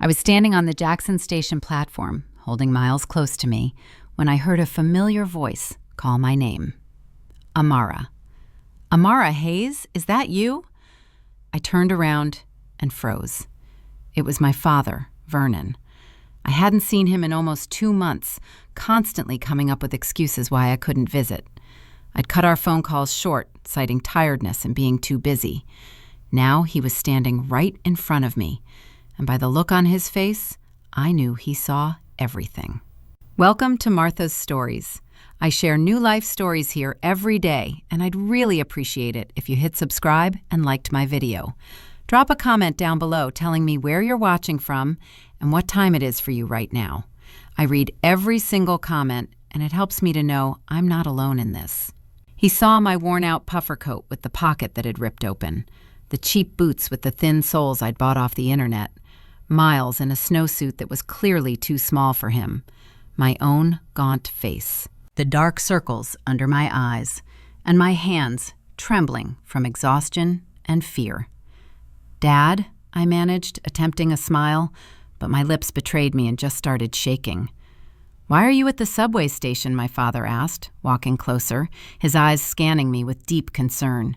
I was standing on the Jackson Station platform, holding Miles close to me, when I heard a familiar voice call my name. Amara. Amara Hayes, is that you? I turned around and froze. It was my father, Vernon. I hadn't seen him in almost 2 months, constantly coming up with excuses why I couldn't visit. I'd cut our phone calls short, citing tiredness and being too busy. Now he was standing right in front of me, and by the look on his face, I knew he saw everything. Welcome to Martha's Stories. I share new life stories here every day, and I'd really appreciate it if you hit subscribe and liked my video. Drop a comment down below telling me where you're watching from and what time it is for you right now. I read every single comment, and it helps me to know I'm not alone in this. He saw my worn-out puffer coat with the pocket that had ripped open, the cheap boots with the thin soles I'd bought off the internet, Miles in a snowsuit that was clearly too small for him, my own gaunt face, the dark circles under my eyes, and my hands trembling from exhaustion and fear. "Dad," I managed, attempting a smile, but my lips betrayed me and just started shaking. "Why are you at the subway station?" my father asked, walking closer, his eyes scanning me with deep concern.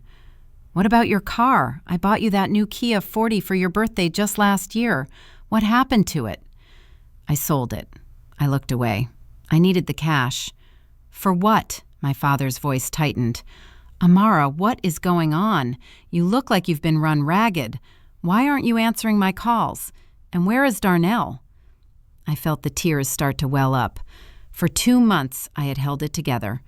"What about your car? I bought you that new Kia 40 for your birthday just last year. What happened to it?" "I sold it." I looked away. I needed the cash. "For what?" My father's voice tightened. "Amara, what is going on? You look like you've been run ragged. Why aren't you answering my calls? And where is Darnell?" I felt the tears start to well up. For 2 months, I had held it together.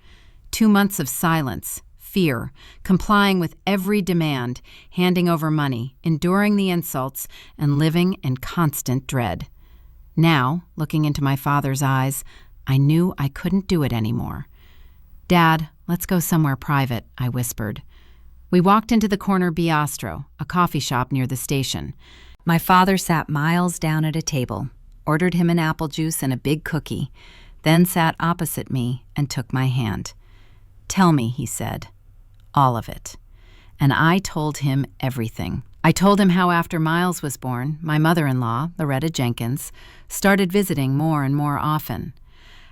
2 months of silence, fear, complying with every demand, handing over money, enduring the insults, and living in constant dread. Now, looking into my father's eyes, I knew I couldn't do it anymore. "Dad, let's go somewhere private," I whispered. We walked into the corner Biastro, a coffee shop near the station. My father sat Miles down at a table, ordered him an apple juice and a big cookie, then sat opposite me and took my hand. "Tell me," he said. "All of it." And I told him everything. I told him how after Miles was born, my mother-in-law, Loretta Jenkins, started visiting more and more often.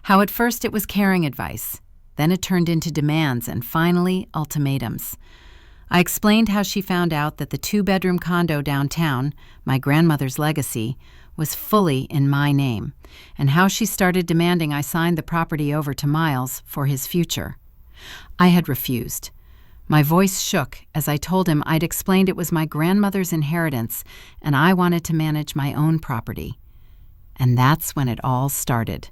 How at first it was caring advice, then it turned into demands and finally ultimatums. I explained how she found out that the 2-bedroom condo downtown, my grandmother's legacy, was fully in my name, and how she started demanding I sign the property over to Miles for his future. I had refused. My voice shook as I told him I'd explained it was my grandmother's inheritance and I wanted to manage my own property. And that's when it all started.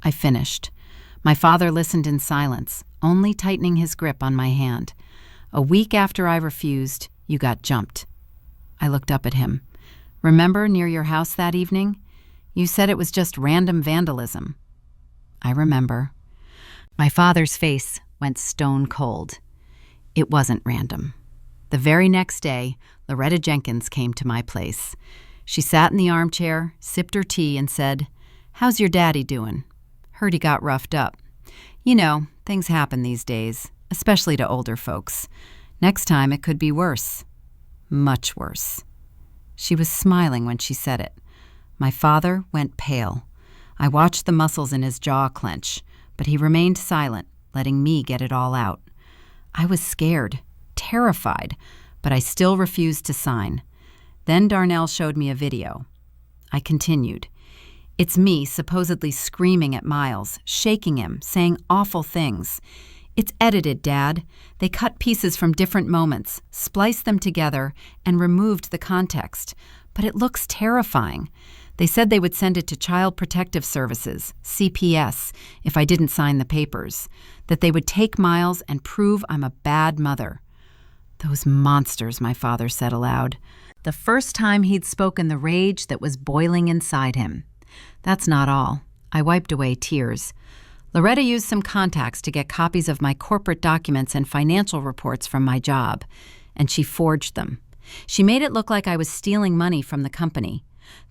I finished. My father listened in silence, only tightening his grip on my hand. "A week after I refused, you got jumped." I looked up at him. "Remember near your house that evening? You said it was just random vandalism." "I remember." My father's face went stone cold. It wasn't random. The very next day, Loretta Jenkins came to my place. She sat in the armchair, sipped her tea, and said, "How's your daddy doing? Heard he got roughed up. You know, things happen these days, especially to older folks. Next time it could be worse. Much worse." She was smiling when she said it. My father went pale. I watched the muscles in his jaw clench, but he remained silent, letting me get it all out. I was scared, terrified, but I still refused to sign. Then Darnell showed me a video. I continued. It's me supposedly screaming at Miles, shaking him, saying awful things. "It's edited, Dad. They cut pieces from different moments, spliced them together, and removed the context. But it looks terrifying. They said they would send it to Child Protective Services, CPS, if I didn't sign the papers. That they would take Miles and prove I'm a bad mother." "Those monsters," my father said aloud. The first time he'd spoken the rage that was boiling inside him. That's not all. I wiped away tears. Loretta used some contacts to get copies of my corporate documents and financial reports from my job, and she forged them. She made it look like I was stealing money from the company.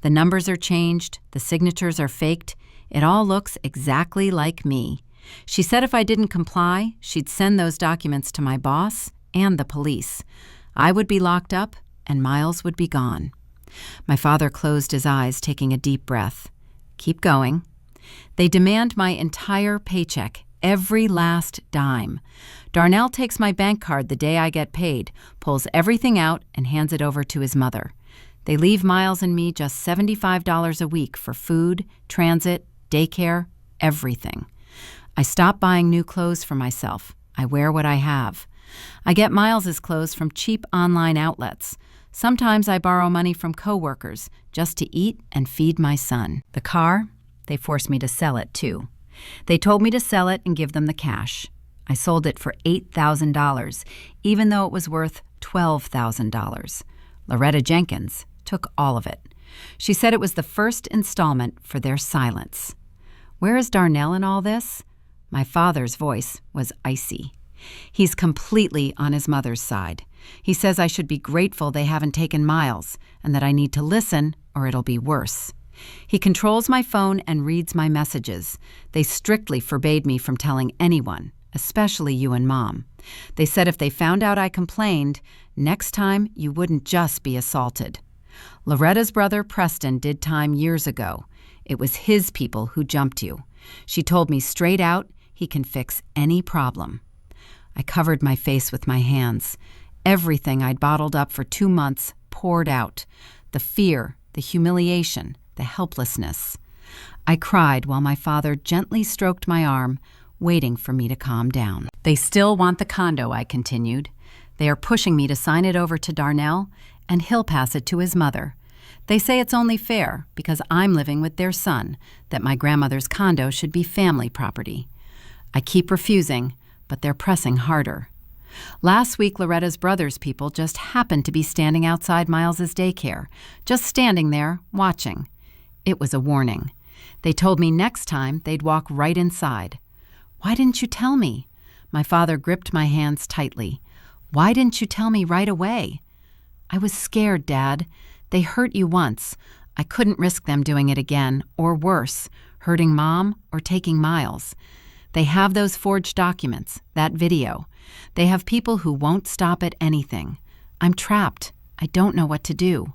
The numbers are changed, the signatures are faked. It all looks exactly like me. She said if I didn't comply, she'd send those documents to my boss and the police. I would be locked up, and Miles would be gone. My father closed his eyes, taking a deep breath. Keep going. They demand my entire paycheck, every last dime. Darnell takes my bank card the day I get paid, pulls everything out, and hands it over to his mother. They leave Miles and me just $75 a week for food, transit, daycare, everything. I stop buying new clothes for myself. I wear what I have. I get Miles's clothes from cheap online outlets. Sometimes I borrow money from coworkers just to eat and feed my son. The car, they forced me to sell it too. They told me to sell it and give them the cash. I sold it for $8,000, even though it was worth $12,000. Loretta Jenkins took all of it. She said it was the first installment for their silence. Where is Darnell in all this? My father's voice was icy. He's completely on his mother's side. He says I should be grateful they haven't taken Miles, and that I need to listen or it'll be worse. He controls my phone and reads my messages. They strictly forbade me from telling anyone, especially you and Mom. They said if they found out I complained, next time you wouldn't just be assaulted. Loretta's brother Preston did time years ago. It was his people who jumped you. She told me straight out he can fix any problem. I covered my face with my hands. Everything I'd bottled up for 2 months poured out. The fear, the humiliation, the helplessness. I cried while my father gently stroked my arm, waiting for me to calm down. They still want the condo, I continued. They are pushing me to sign it over to Darnell, and he'll pass it to his mother. They say it's only fair, because I'm living with their son, that my grandmother's condo should be family property. I keep refusing, but they're pressing harder. Last week, Loretta's brother's people just happened to be standing outside Miles's daycare, just standing there, watching. It was a warning. They told me next time they'd walk right inside. Why didn't you tell me? My father gripped my hands tightly. Why didn't you tell me right away? I was scared, Dad. They hurt you once. I couldn't risk them doing it again, or worse, hurting Mom or taking Miles. They have those forged documents, that video. They have people who won't stop at anything. I'm trapped. I don't know what to do.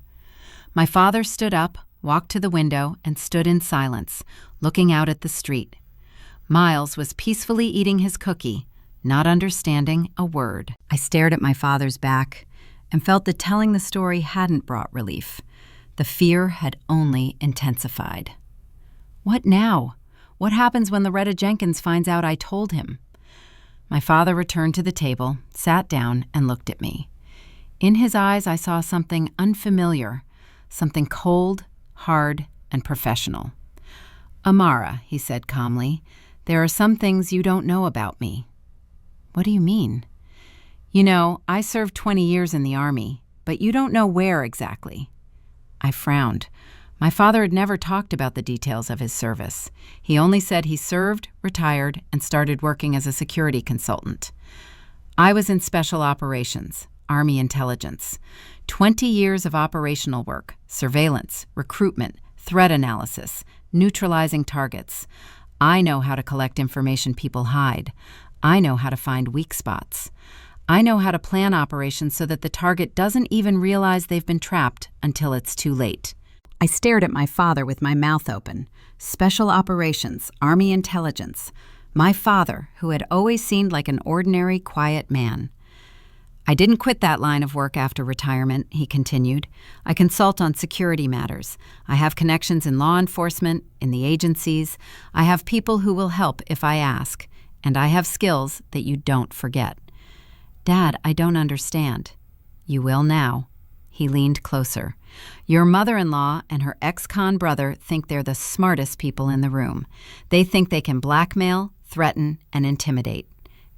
My father stood up, walked to the window, and stood in silence, looking out at the street. Miles was peacefully eating his cookie, not understanding a word. I stared at my father's back and felt that telling the story hadn't brought relief. The fear had only intensified. What now? What happens when Loretta Jenkins finds out I told him? My father returned to the table, sat down, and looked at me. In his eyes, I saw something unfamiliar, something cold, hard, and professional. Amara, he said calmly, there are some things you don't know about me. What do you mean? You know, I served 20 years in the Army, but you don't know where exactly. I frowned. My father had never talked about the details of his service. He only said he served, retired, and started working as a security consultant. I was in Special Operations, Army Intelligence. 20 years of operational work, surveillance, recruitment, threat analysis, neutralizing targets. I know how to collect information people hide. I know how to find weak spots. I know how to plan operations so that the target doesn't even realize they've been trapped until it's too late. I stared at my father with my mouth open. Special Operations, Army Intelligence. My father, who had always seemed like an ordinary, quiet man. I didn't quit that line of work after retirement, he continued. I consult on security matters. I have connections in law enforcement, in the agencies. I have people who will help if I ask. And I have skills that you don't forget. Dad, I don't understand. You will now. He leaned closer. Your mother-in-law and her ex-con brother think they're the smartest people in the room. They think they can blackmail, threaten, and intimidate.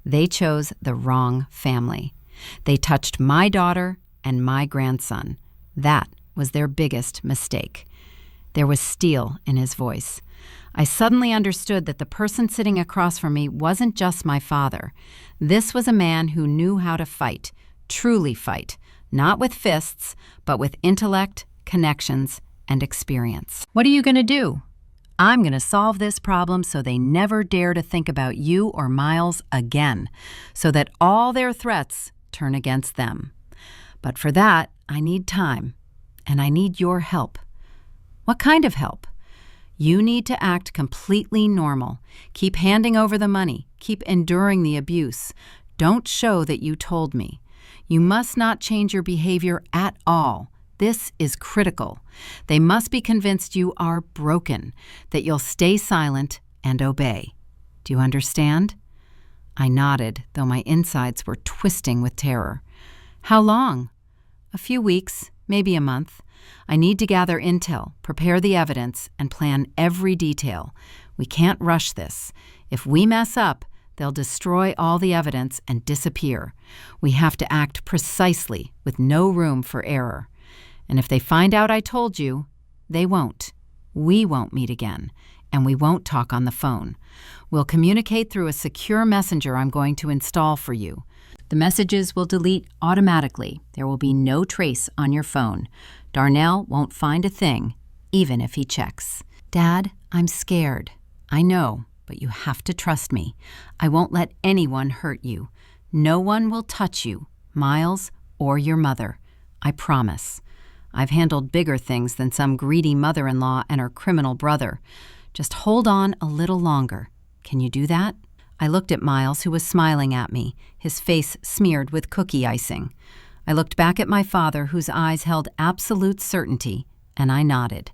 They chose the wrong family. They touched my daughter and my grandson. That was their biggest mistake. There was steel in his voice. I suddenly understood that the person sitting across from me wasn't just my father. This was a man who knew how to fight, truly fight, not with fists, but with intellect, connections, and experience. What are you going to do? I'm going to solve this problem so they never dare to think about you or Miles again, so that all their threats turn against them. But for that, I need time. and I need your help." "What kind of help?" "You need to act completely normal. Keep handing over the money. Keep enduring the abuse. Don't show that you told me. You must not change your behavior at all. This is critical. They must be convinced you are broken, that you'll stay silent and obey. Do you understand?" I nodded, though my insides were twisting with terror. "How long?" "A few weeks, maybe a month. I need to gather intel, prepare the evidence, and plan every detail. We can't rush this. If we mess up, they'll destroy all the evidence and disappear. We have to act precisely, with no room for error. And if they find out I told you, they won't. We won't meet again, and we won't talk on the phone. We'll communicate through a secure messenger I'm going to install for you. The messages will delete automatically. There will be no trace on your phone. Darnell won't find a thing, even if he checks." "Dad, I'm scared." "I know, but you have to trust me. I won't let anyone hurt you. No one will touch you, Miles or your mother. I promise. I've handled bigger things than some greedy mother-in-law and her criminal brother. Just hold on a little longer. Can you do that?" I looked at Miles, who was smiling at me, his face smeared with cookie icing. I looked back at my father, whose eyes held absolute certainty, and I nodded.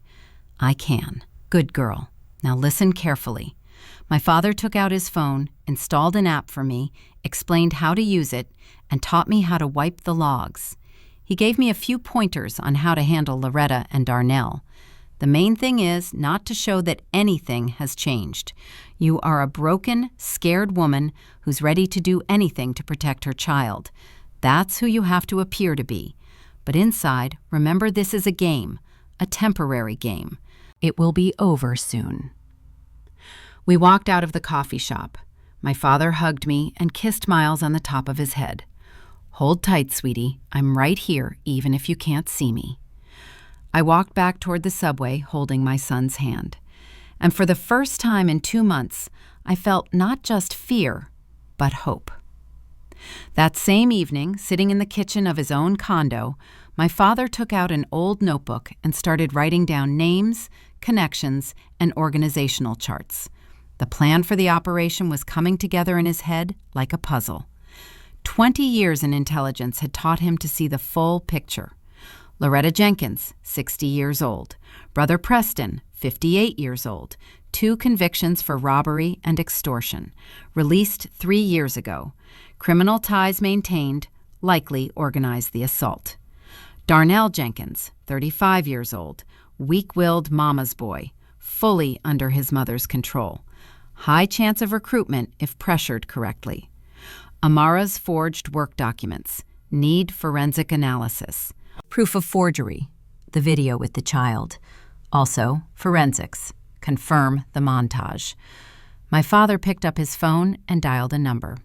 "I can. Good girl. Now listen carefully." My father took out his phone, installed an app for me, explained how to use it, and taught me how to wipe the logs. He gave me a few pointers on how to handle Loretta and Darnell. The main thing is not to show that anything has changed. You are a broken, scared woman who's ready to do anything to protect her child. That's who you have to appear to be. But inside, remember this is a game, a temporary game. It will be over soon. We walked out of the coffee shop. My father hugged me and kissed Miles on the top of his head. "Hold tight, sweetie. I'm right here, even if you can't see me." I walked back toward the subway, holding my son's hand. And for the first time in 2 months, I felt not just fear, but hope. That same evening, sitting in the kitchen of his own condo, my father took out an old notebook and started writing down names, connections, and organizational charts. The plan for the operation was coming together in his head like a puzzle. 20 years in intelligence had taught him to see the full picture. Loretta Jenkins, 60 years old. Brother Preston, 58 years old. 2 convictions for robbery and extortion. Released 3 years ago. Criminal ties maintained, likely organized the assault. Darnell Jenkins, 35 years old. Weak-willed mama's boy. Fully under his mother's control. High chance of recruitment if pressured correctly. Amara's forged work documents. Need forensic analysis. Proof of forgery, the video with the child. Also, forensics, confirm the montage. My father picked up his phone and dialed a number.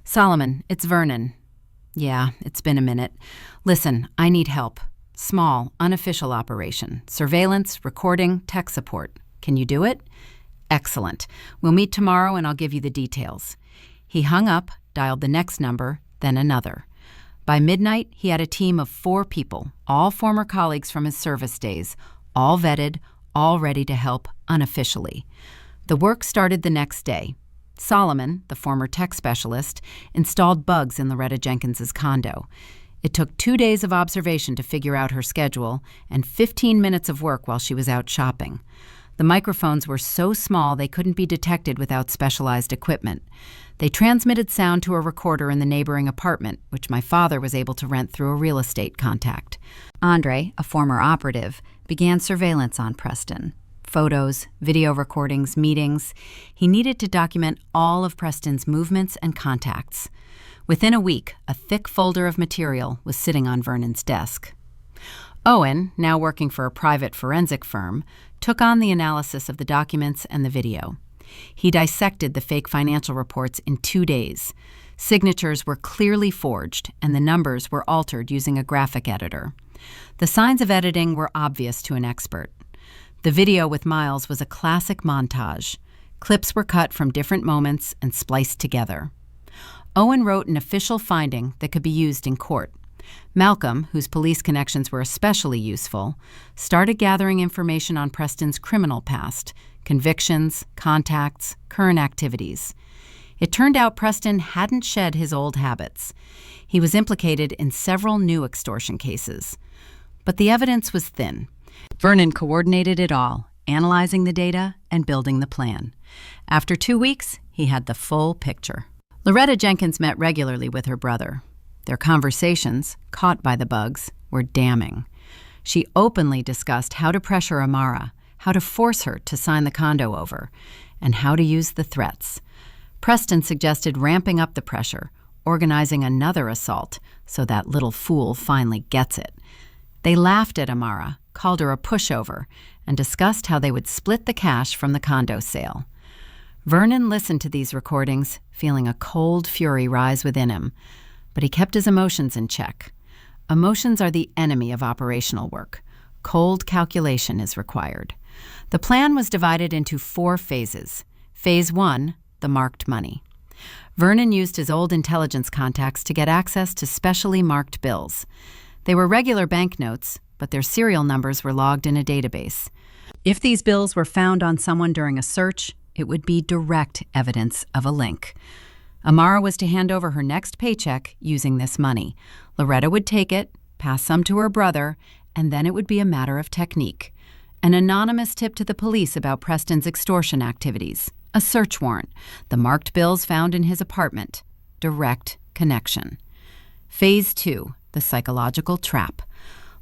"Solomon, it's Vernon." "Yeah, it's been a minute. Listen, I need help. Small, unofficial operation. Surveillance, recording, tech support. Can you do it?" "Excellent. We'll meet tomorrow and I'll give you the details." He hung up, dialed the next number, then another. By midnight, he had a team of 4 people, all former colleagues from his service days, all vetted, all ready to help unofficially. The work started the next day. Solomon, the former tech specialist, installed bugs in Loretta Jenkins's condo. It took 2 days of observation to figure out her schedule and 15 minutes of work while she was out shopping. The microphones were so small they couldn't be detected without specialized equipment. They transmitted sound to a recorder in the neighboring apartment, which my father was able to rent through a real estate contact. Andre, a former operative, began surveillance on Preston. Photos, video recordings, meetings. He needed to document all of Preston's movements and contacts. Within a week, a thick folder of material was sitting on Vernon's desk. Owen, now working for a private forensic firm, took on the analysis of the documents and the video. He dissected the fake financial reports in 2 days. Signatures were clearly forged, and the numbers were altered using a graphic editor. The signs of editing were obvious to an expert. The video with Miles was a classic montage. Clips were cut from different moments and spliced together. Owen wrote an official finding that could be used in court. Malcolm, whose police connections were especially useful, started gathering information on Preston's criminal past, convictions, contacts, current activities. It turned out Preston hadn't shed his old habits. He was implicated in several new extortion cases. But the evidence was thin. Vernon coordinated it all, analyzing the data and building the plan. After 2 weeks, he had the full picture. Loretta Jenkins met regularly with her brother. Their conversations, caught by the bugs, were damning. She openly discussed how to pressure Amara, how to force her to sign the condo over, and how to use the threats. Preston suggested ramping up the pressure, organizing another assault so that little fool finally gets it. They laughed at Amara, called her a pushover, and discussed how they would split the cash from the condo sale. Vernon listened to these recordings, feeling a cold fury rise within him, but he kept his emotions in check. Emotions are the enemy of operational work. Cold calculation is required. The plan was divided into 4 phases. Phase 1, the marked money. Vernon used his old intelligence contacts to get access to specially marked bills. They were regular banknotes, but their serial numbers were logged in a database. If these bills were found on someone during a search, it would be direct evidence of a link. Amara was to hand over her next paycheck using this money. Loretta would take it, pass some to her brother, and then it would be a matter of technique. An anonymous tip to the police about Preston's extortion activities. A search warrant. The marked bills found in his apartment. Direct connection. Phase 2, the psychological trap.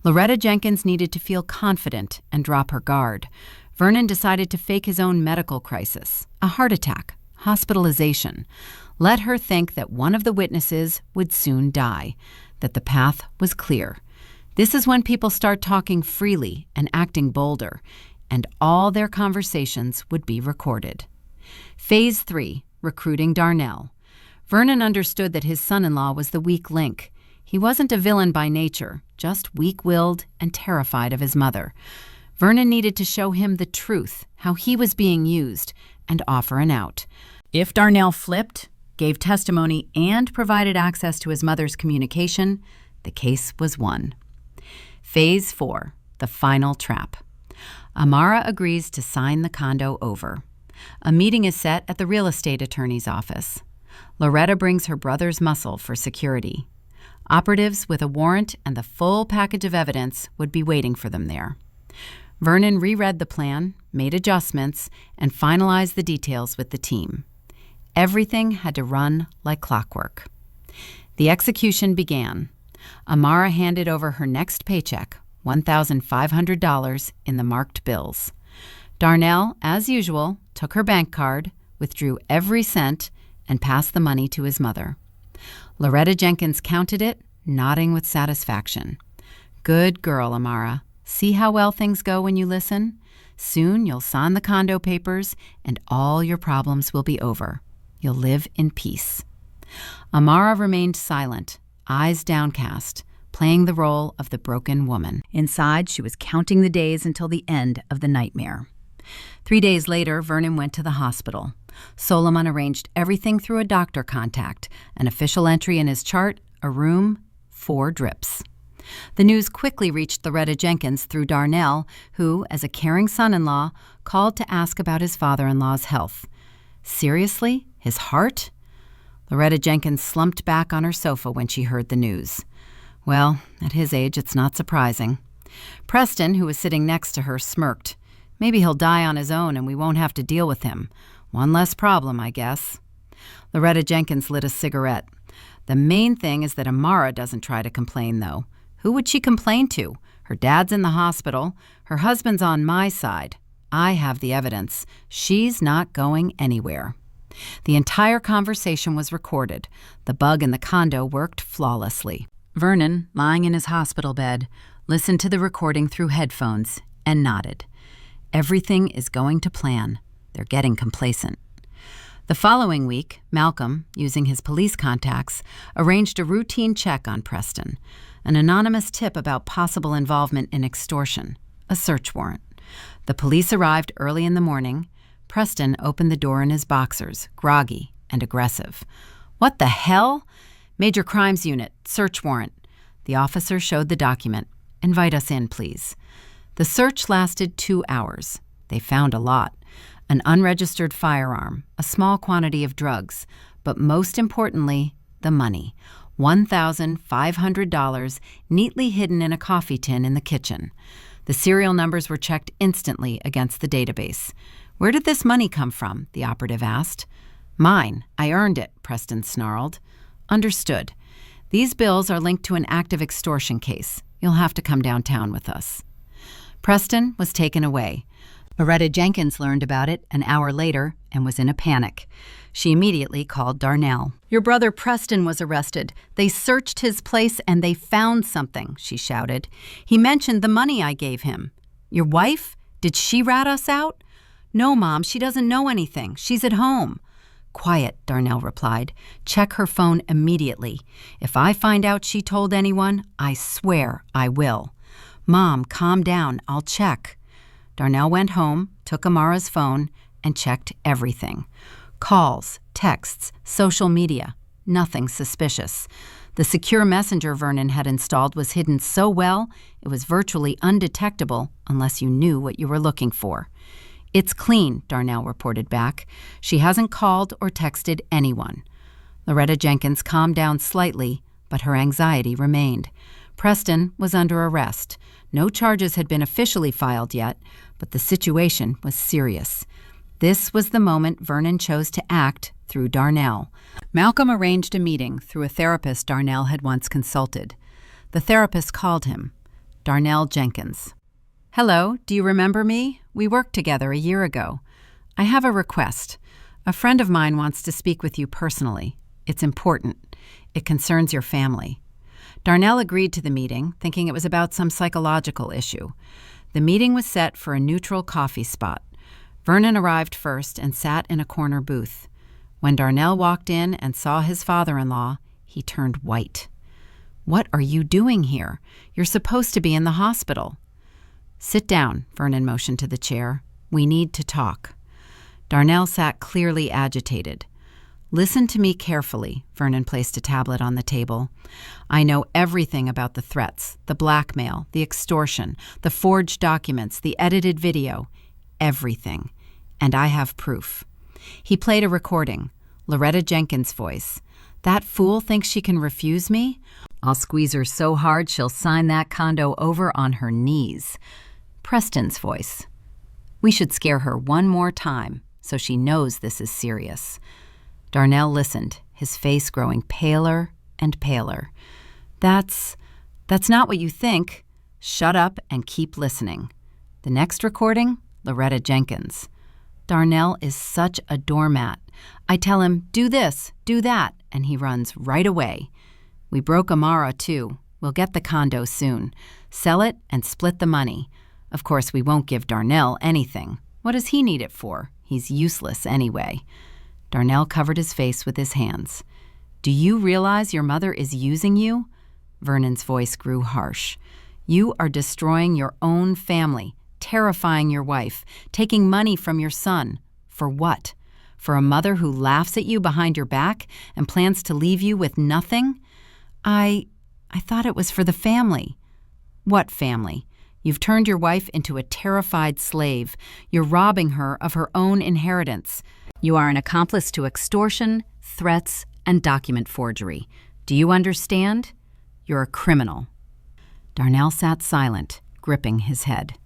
Loretta Jenkins needed to feel confident and drop her guard. Vernon decided to fake his own medical crisis, a heart attack, hospitalization. Let her think that one of the witnesses would soon die, that the path was clear. This is when people start talking freely and acting bolder, and all their conversations would be recorded. Phase 3, recruiting Darnell. Vernon understood that his son-in-law was the weak link. He wasn't a villain by nature, just weak-willed and terrified of his mother. Vernon needed to show him the truth, how he was being used, and offer an out. If Darnell flipped, gave testimony, and provided access to his mother's communication, the case was won. Phase 4, the final trap. Amara agrees to sign the condo over. A meeting is set at the real estate attorney's office. Loretta brings her brother's muscle for security. Operatives with a warrant and the full package of evidence would be waiting for them there. Vernon reread the plan, made adjustments, and finalized the details with the team. Everything had to run like clockwork. The execution began. Amara handed over her next paycheck, $1,500 in the marked bills. Darnell, as usual, took her bank card, withdrew every cent, and passed the money to his mother. Loretta Jenkins counted it, nodding with satisfaction. Good girl, Amara. See how well things go when you listen? Soon you'll sign the condo papers, and all your problems will be over. You'll live in peace. Amara remained silent, eyes downcast, playing the role of the broken woman. Inside, she was counting the days until the end of the nightmare. 3 days later, Vernon went to the hospital. Solomon arranged everything through a doctor contact, an official entry in his chart, a room, 4 drips. The news quickly reached Loretta Jenkins through Darnell, who, as a caring son-in-law, called to ask about his father-in-law's health. Seriously? His heart? Loretta Jenkins slumped back on her sofa when she heard the news. Well, at his age, it's not surprising. Preston, who was sitting next to her, smirked. Maybe he'll die on his own and we won't have to deal with him. One less problem, I guess. Loretta Jenkins lit a cigarette. The main thing is that Amara doesn't try to complain, though. Who would she complain to? Her dad's in the hospital. Her husband's on my side. I have the evidence. She's not going anywhere. The entire conversation was recorded. The bug in the condo worked flawlessly. Vernon, lying in his hospital bed, listened to the recording through headphones and nodded. Everything is going to plan. They're getting complacent. The following week, Malcolm, using his police contacts, arranged a routine check on Preston, an anonymous tip about possible involvement in extortion, a search warrant. The police arrived early in the morning. Preston opened the door in his boxers, groggy and aggressive. What the hell? Major Crimes Unit, search warrant. The officer showed the document. "Invite us in, please." The search lasted 2 hours. They found a lot. An unregistered firearm, a small quantity of drugs, but most importantly, the money. $1,500 neatly hidden in a coffee tin in the kitchen. The serial numbers were checked instantly against the database. "Where did this money come from?" the operative asked. "Mine. I earned it," Preston snarled. "Understood. These bills are linked to an active extortion case. You'll have to come downtown with us." Preston was taken away. Loretta Jenkins learned about it an hour later and was in a panic. She immediately called Darnell. "Your brother Preston was arrested. They searched his place and they found something," she shouted. "He mentioned the money I gave him." "Your wife? Did she rat us out?" "No, Mom, she doesn't know anything. She's at home." "Quiet," Darnell replied. "Check her phone immediately. If I find out she told anyone, I swear I will." "Mom, calm down. I'll check." Darnell went home, took Amara's phone, and checked everything. Calls, texts, social media, nothing suspicious. The secure messenger Vernon had installed was hidden so well it was virtually undetectable unless you knew what you were looking for. "It's clean," Darnell reported back. "She hasn't called or texted anyone." Loretta Jenkins calmed down slightly, but her anxiety remained. Preston was under arrest. No charges had been officially filed yet, but the situation was serious. This was the moment Vernon chose to act through Darnell. Malcolm arranged a meeting through a therapist Darnell had once consulted. The therapist called him Darnell Jenkins. "Hello, do you remember me? We worked together a year ago. I have a request. A friend of mine wants to speak with you personally. It's important. It concerns your family." Darnell agreed to the meeting, thinking it was about some psychological issue. The meeting was set for a neutral coffee spot. Vernon arrived first and sat in a corner booth. When Darnell walked in and saw his father-in-law, he turned white. "What are you doing here? You're supposed to be in the hospital." "Sit down," Vernon motioned to the chair. "We need to talk." Darnell sat clearly agitated. "Listen to me carefully," Vernon placed a tablet on the table. "I know everything about the threats, the blackmail, the extortion, the forged documents, the edited video. Everything. And I have proof." He played a recording. Loretta Jenkins' voice. "That fool thinks she can refuse me? I'll squeeze her so hard she'll sign that condo over on her knees." Preston's voice. "We should scare her one more time so she knows this is serious." Darnell listened, his face growing paler and paler. That's not what you think. Shut up and keep listening." The next recording, Loretta Jenkins. "Darnell is such a doormat. I tell him, do this, do that, and he runs right away. We broke Amara, too. We'll get the condo soon. Sell it and split the money. Of course, we won't give Darnell anything. What does he need it for? He's useless anyway." Darnell covered his face with his hands. "Do you realize your mother is using you?" Vernon's voice grew harsh. "You are destroying your own family, terrifying your wife, taking money from your son. For what? For a mother who laughs at you behind your back and plans to leave you with nothing? I thought it was for the family." "What family? You've turned your wife into a terrified slave. You're robbing her of her own inheritance. You are an accomplice to extortion, threats, and document forgery. Do you understand? You're a criminal." Darnell sat silent, gripping his head.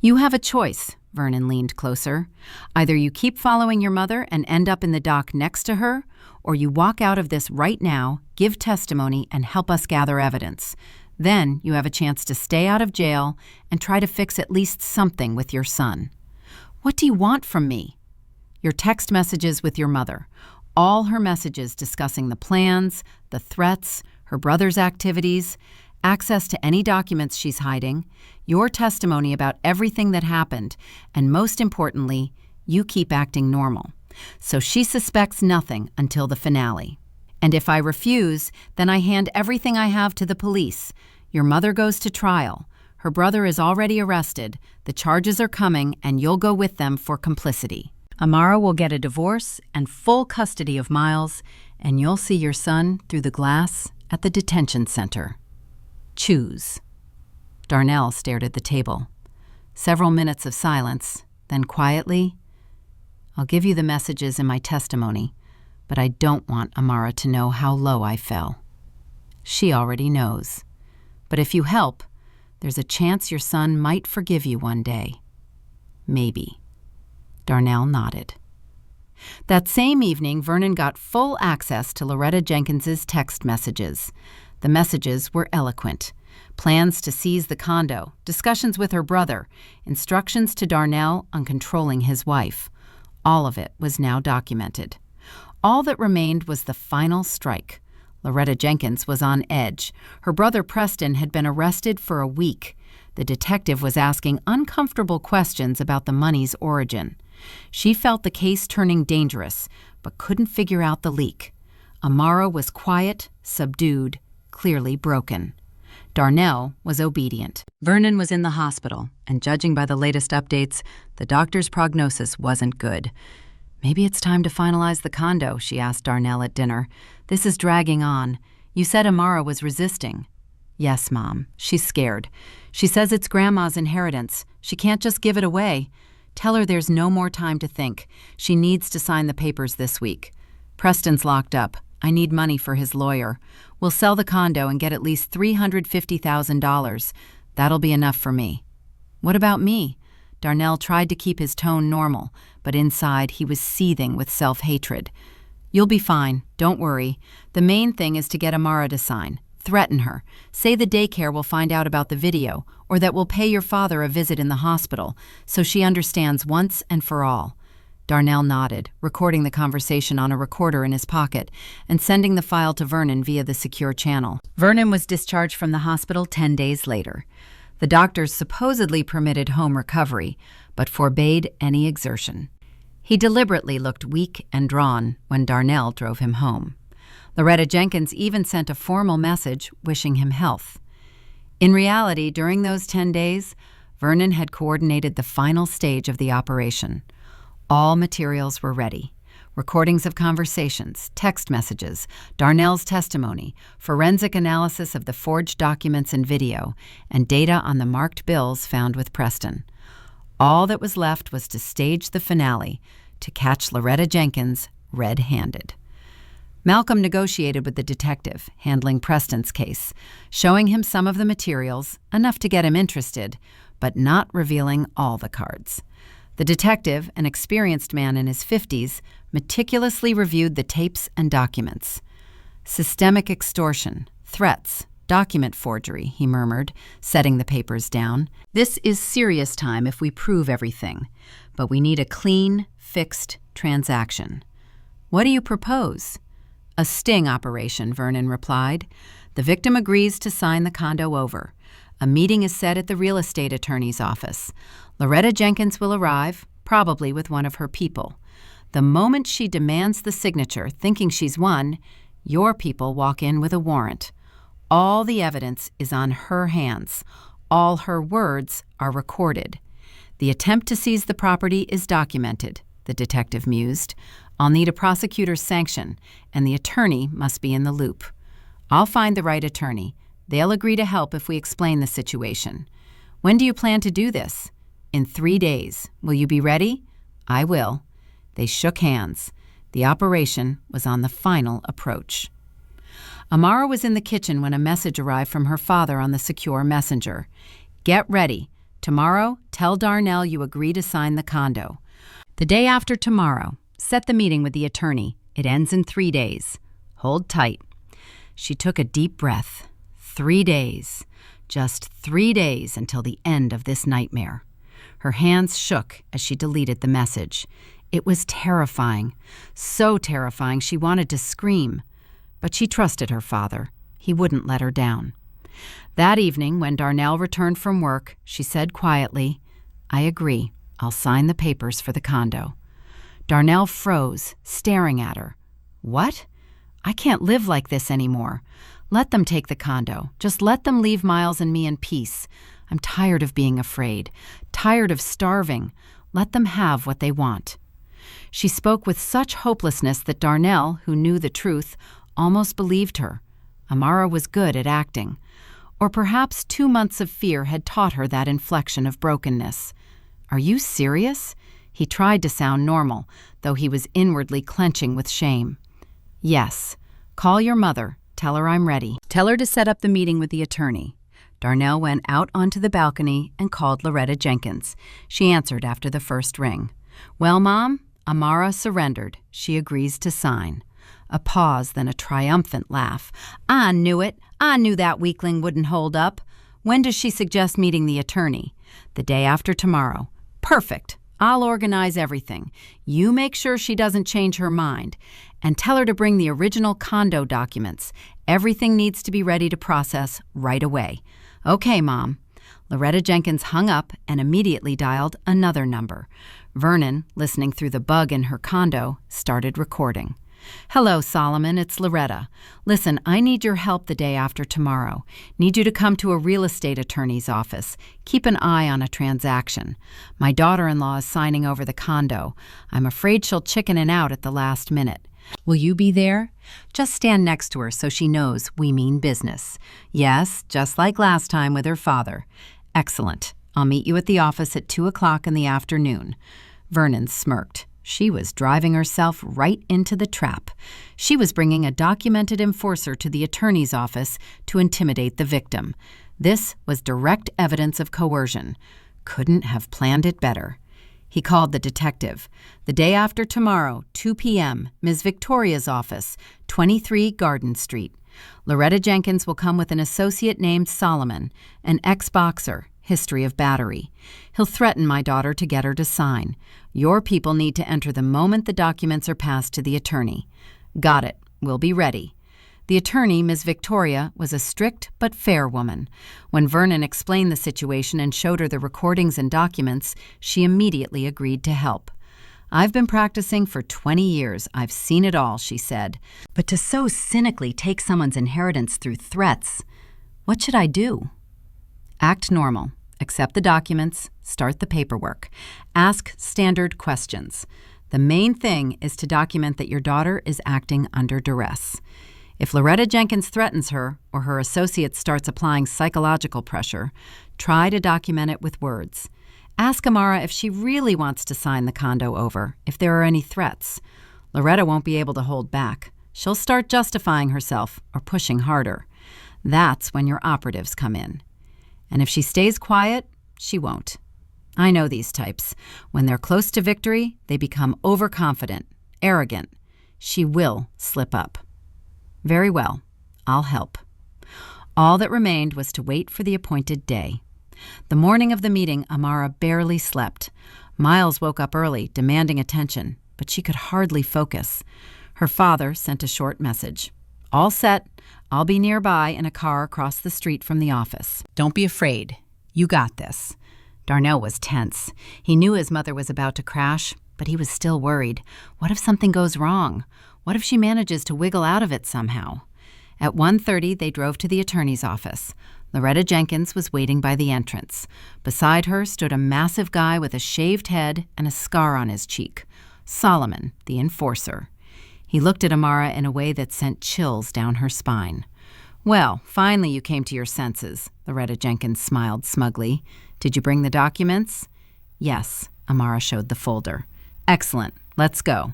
"You have a choice," Vernon leaned closer. "Either you keep following your mother and end up in the dock next to her, or you walk out of this right now, give testimony, and help us gather evidence. Then you have a chance to stay out of jail and try to fix at least something with your son." "What do you want from me?" "Your text messages with your mother. All her messages discussing the plans, the threats, her brother's activities, access to any documents she's hiding, your testimony about everything that happened, and most importantly, you keep acting normal. So she suspects nothing until the finale. And if I refuse, then I hand everything I have to the police. Your mother goes to trial. Her brother is already arrested. The charges are coming, and you'll go with them for complicity. Amara will get a divorce and full custody of Miles, and you'll see your son through the glass at the detention center." Choose. Darnell stared at the table. Several minutes of silence, then quietly, I'll give you the messages in my testimony, but I don't want Amara to know how low I fell. She already knows. But if you help, there's a chance your son might forgive you one day. Maybe. Darnell nodded. That same evening, Vernon got full access to Loretta Jenkins's text messages. The messages were eloquent. Plans to seize the condo, discussions with her brother, instructions to Darnell on controlling his wife. All of it was now documented. All that remained was the final strike. Loretta Jenkins was on edge. Her brother Preston had been arrested for a week. The detective was asking uncomfortable questions about the money's origin. She felt the case turning dangerous, but couldn't figure out the leak. Amara was quiet, subdued, clearly broken. Darnell was obedient. Vernon was in the hospital, and judging by the latest updates, the doctor's prognosis wasn't good. Maybe it's time to finalize the condo, she asked Darnell at dinner. This is dragging on. You said Amara was resisting. Yes, Mom. She's scared. She says it's Grandma's inheritance. She can't just give it away. Tell her there's no more time to think. She needs to sign the papers this week. Preston's locked up. I need money for his lawyer. We'll sell the condo and get at least $350,000. That'll be enough for me. What about me? Darnell tried to keep his tone normal, but inside he was seething with self-hatred. You'll be fine. Don't worry. The main thing is to get Amara to sign. Threaten her. Say the daycare will find out about the video, or that we'll pay your father a visit in the hospital, so she understands once and for all. Darnell nodded, recording the conversation on a recorder in his pocket and sending the file to Vernon via the secure channel. Vernon was discharged from the hospital 10 days later. The doctors supposedly permitted home recovery, but forbade any exertion. He deliberately looked weak and drawn when Darnell drove him home. Loretta Jenkins even sent a formal message wishing him health. In reality, during those 10 days, Vernon had coordinated the final stage of the operation. All materials were ready. Recordings of conversations, text messages, Darnell's testimony, forensic analysis of the forged documents and video, and data on the marked bills found with Preston. All that was left was to stage the finale, to catch Loretta Jenkins red-handed. Malcolm negotiated with the detective, handling Preston's case, showing him some of the materials, enough to get him interested, but not revealing all the cards. The detective, an experienced man in his 50s, meticulously reviewed the tapes and documents. Systemic extortion, threats, document forgery, he murmured, setting the papers down. This is serious time if we prove everything, but we need a clean, fixed transaction. What do you propose? A sting operation, Vernon replied. The victim agrees to sign the condo over. A meeting is set at the real estate attorney's office. Loretta Jenkins will arrive, probably with one of her people. The moment she demands the signature, thinking she's won, your people walk in with a warrant. All the evidence is on her hands. All her words are recorded. The attempt to seize the property is documented, the detective mused. I'll need a prosecutor's sanction, and the attorney must be in the loop. I'll find the right attorney. They'll agree to help if we explain the situation. When do you plan to do this? In 3 days. Will you be ready? I will. They shook hands. The operation was on the final approach. Amara was in the kitchen when a message arrived from her father on the secure messenger. Get ready. Tomorrow, tell Darnell you agree to sign the condo. The day after tomorrow, set the meeting with the attorney. It ends in 3 days. Hold tight. She took a deep breath. 3 days. Just 3 days until the end of this nightmare. Her hands shook as she deleted the message. It was terrifying. So terrifying she wanted to scream. But she trusted her father. He wouldn't let her down. That evening, when Darnell returned from work, she said quietly, I agree. I'll sign the papers for the condo. Darnell froze, staring at her. What? I can't live like this anymore. Let them take the condo. Just let them leave Miles and me in peace. I'm tired of being afraid, tired of starving. Let them have what they want. She spoke with such hopelessness that Darnell, who knew the truth, almost believed her. Amara was good at acting. Or perhaps 2 months of fear had taught her that inflection of brokenness. "Are you serious?" He tried to sound normal, though he was inwardly clenching with shame. "Yes. Call your mother. Tell her I'm ready. Tell her to set up the meeting with the attorney." Darnell went out onto the balcony and called Loretta Jenkins. She answered after the first ring. "Well, Mom, Amara surrendered. She agrees to sign." A pause, then a triumphant laugh. "I knew it. I knew that weakling wouldn't hold up. When does she suggest meeting the attorney?" "The day after tomorrow." "Perfect. I'll organize everything. You make sure she doesn't change her mind. And tell her to bring the original condo documents. Everything needs to be ready to process right away." "Okay, Mom." Loretta Jenkins hung up and immediately dialed another number. Vernon, listening through the bug in her condo, started recording. "Hello, Solomon, it's Loretta. Listen, I need your help the day after tomorrow. Need you to come to a real estate attorney's office. Keep an eye on a transaction. My daughter-in-law is signing over the condo. I'm afraid she'll chicken out at the last minute. Will you be there? Just stand next to her so she knows we mean business. Yes, just like last time with her father." "Excellent. I'll meet you at the office at 2 o'clock in the afternoon." Vernon smirked. She was driving herself right into the trap. She was bringing a documented enforcer to the attorney's office to intimidate the victim. This was direct evidence of coercion. Couldn't have planned it better. He called the detective. "The day after tomorrow, 2 p.m., Ms. Victoria's office, 23 Garden Street. Loretta Jenkins will come with an associate named Solomon, an ex-boxer, history of battery. He'll threaten my daughter to get her to sign. Your people need to enter the moment the documents are passed to the attorney." "Got it. We'll be ready." The attorney, Ms. Victoria, was a strict but fair woman. When Vernon explained the situation and showed her the recordings and documents, she immediately agreed to help. "I've been practicing for 20 years. I've seen it all," she said. "But to so cynically take someone's inheritance through threats, what should I do?" "Act normal. Accept the documents. Start the paperwork. Ask standard questions. The main thing is to document that your daughter is acting under duress. If Loretta Jenkins threatens her or her associate starts applying psychological pressure, try to document it with words. Ask Amara if she really wants to sign the condo over, if there are any threats. Loretta won't be able to hold back. She'll start justifying herself or pushing harder. That's when your operatives come in. And if she stays quiet, she won't. I know these types. When they're close to victory, they become overconfident, arrogant. She will slip up." "Very well. I'll help." All that remained was to wait for the appointed day. The morning of the meeting, Amara barely slept. Miles woke up early, demanding attention, but she could hardly focus. Her father sent a short message. "All set. I'll be nearby in a car across the street from the office. Don't be afraid. You got this." Darnell was tense. He knew his mother was about to crash, but he was still worried. What if something goes wrong? What if she manages to wiggle out of it somehow? At 1:30, they drove to the attorney's office. Loretta Jenkins was waiting by the entrance. Beside her stood a massive guy with a shaved head and a scar on his cheek. Solomon, the enforcer. He looked at Amara in a way that sent chills down her spine. "Well, finally you came to your senses," Loretta Jenkins smiled smugly. "Did you bring the documents?" "Yes," Amara showed the folder. "Excellent. Let's go."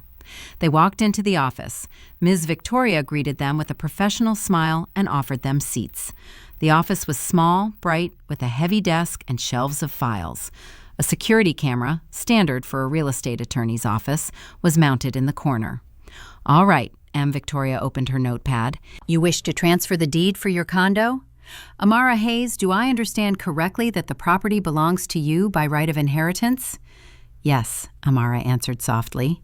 They walked into the office. Ms. Victoria greeted them with a professional smile and offered them seats. The office was small, bright, with a heavy desk and shelves of files. A security camera, standard for a real estate attorney's office, was mounted in the corner. "All right," M. Victoria opened her notepad. "You wish to transfer the deed for your condo? Amara Hayes, do I understand correctly that the property belongs to you by right of inheritance?" "Yes," Amara answered softly.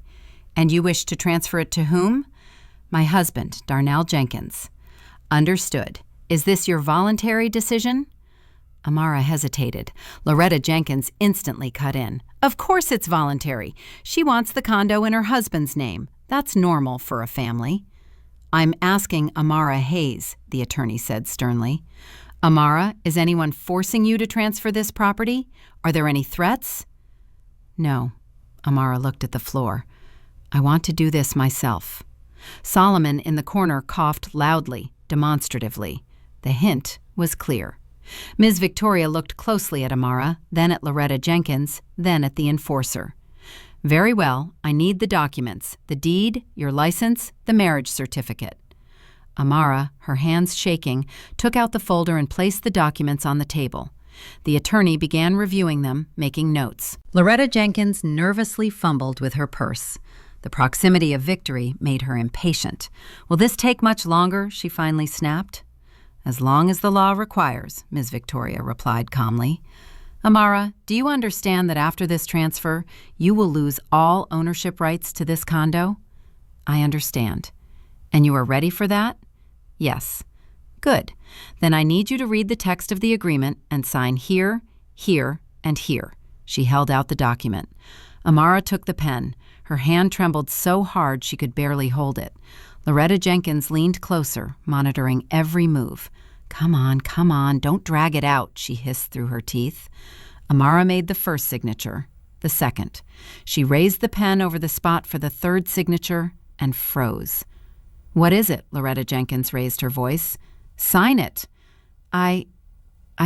"And you wish to transfer it to whom?" "My husband, Darnell Jenkins." "Understood. Is this your voluntary decision?" Amara hesitated. Loretta Jenkins instantly cut in. "Of course it's voluntary. She wants the condo in her husband's name. That's normal for a family." "I'm asking Amara Hayes," the attorney said sternly. "Amara, is anyone forcing you to transfer this property? Are there any threats?" "No." Amara looked at the floor. "I want to do this myself." Solomon in the corner coughed loudly, demonstratively. The hint was clear. Ms. Victoria looked closely at Amara, then at Loretta Jenkins, then at the enforcer. "Very well, I need the documents, the deed, your license, the marriage certificate." Amara, her hands shaking, took out the folder and placed the documents on the table. The attorney began reviewing them, making notes. Loretta Jenkins nervously fumbled with her purse. The proximity of victory made her impatient. "Will this take much longer?" she finally snapped. "As long as the law requires," Ms. Victoria replied calmly. "Amara, do you understand that after this transfer, you will lose all ownership rights to this condo?" "I understand." "And you are ready for that?" "Yes." "Good. Then I need you to read the text of the agreement and sign here, here, and here." She held out the document. Amara took the pen. Her hand trembled so hard she could barely hold it. Loretta Jenkins leaned closer, monitoring every move. Come on, don't drag it out," she hissed through her teeth. Amara made the first signature, the second. She raised the pen over the spot for the third signature and froze. "What is it?" Loretta Jenkins raised her voice. "Sign it." I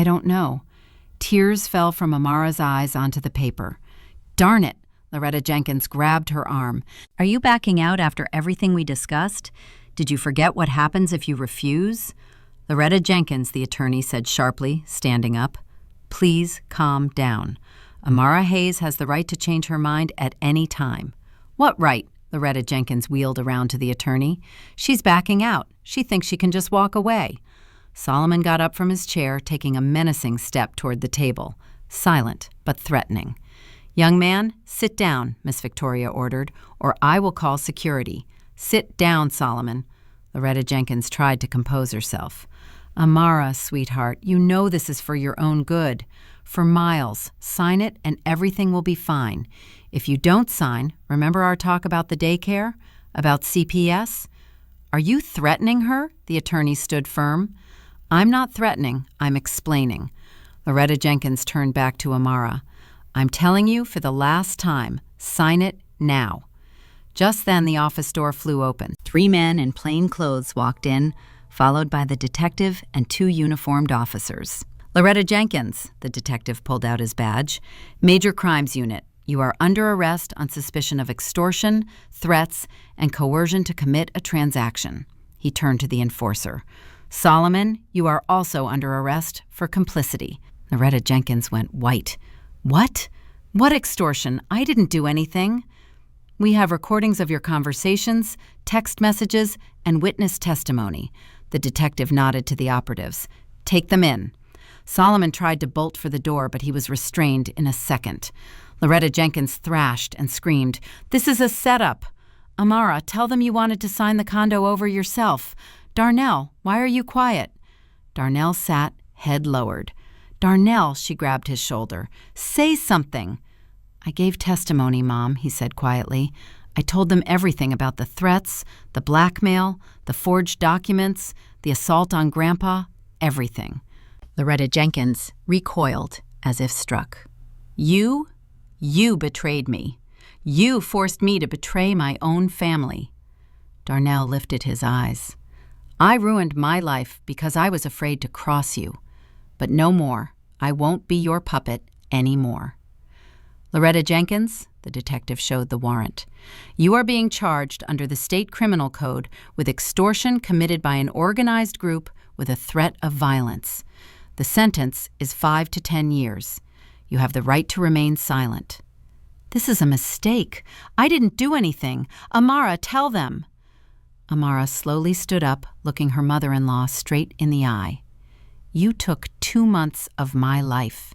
don't know." Tears fell from Amara's eyes onto the paper. "Darn it!" Loretta Jenkins grabbed her arm. "Are you backing out after everything we discussed? Did you forget what happens if you refuse?" "Loretta Jenkins," the attorney said sharply, standing up. "Please calm down. Amara Hayes has the right to change her mind at any time." "What right?" Loretta Jenkins wheeled around to the attorney. "She's backing out. She thinks she can just walk away." Solomon got up from his chair, taking a menacing step toward the table, silent but threatening. "Young man, sit down," Miss Victoria ordered, "or I will call security." "Sit down, Solomon." Loretta Jenkins tried to compose herself. "Amara, sweetheart, you know this is for your own good. For Miles, sign it and everything will be fine. If you don't sign, remember our talk about the daycare? About CPS?" "Are you threatening her?" The attorney stood firm. "I'm not threatening, I'm explaining." Loretta Jenkins turned back to Amara. "I'm telling you for the last time, sign it now." Just then the office door flew open. 3 men in plain clothes walked in, followed by the detective and 2 uniformed officers. "Loretta Jenkins," the detective pulled out his badge. "Major Crimes Unit. You are under arrest on suspicion of extortion, threats, and coercion to commit a transaction." He turned to the enforcer. "Solomon, you are also under arrest for complicity." Loretta Jenkins went white. "What? What extortion? I didn't do anything." "We have recordings of your conversations, text messages, and witness testimony." The detective nodded to the operatives. "Take them in." Solomon tried to bolt for the door, but he was restrained in a second. Loretta Jenkins thrashed and screamed, "This is a setup. Amara, tell them you wanted to sign the condo over yourself. Darnell, why are you quiet?" Darnell sat, head lowered. "Darnell," she grabbed his shoulder, "say something." "I gave testimony, Mom," he said quietly. "I told them everything about the threats, the blackmail, the forged documents, the assault on Grandpa, everything." Loretta Jenkins recoiled as if struck. You betrayed me. You forced me to betray my own family." Darnell lifted his eyes. "I ruined my life because I was afraid to cross you. But no more. I won't be your puppet anymore." "Loretta Jenkins," the detective showed the warrant. "You are being charged under the state criminal code with extortion committed by an organized group with a threat of violence. The sentence is 5 to 10 years. You have the right to remain silent." "This is a mistake. I didn't do anything. Amara, tell them." Amara slowly stood up, looking her mother-in-law straight in the eye. "You took 2 months of my life.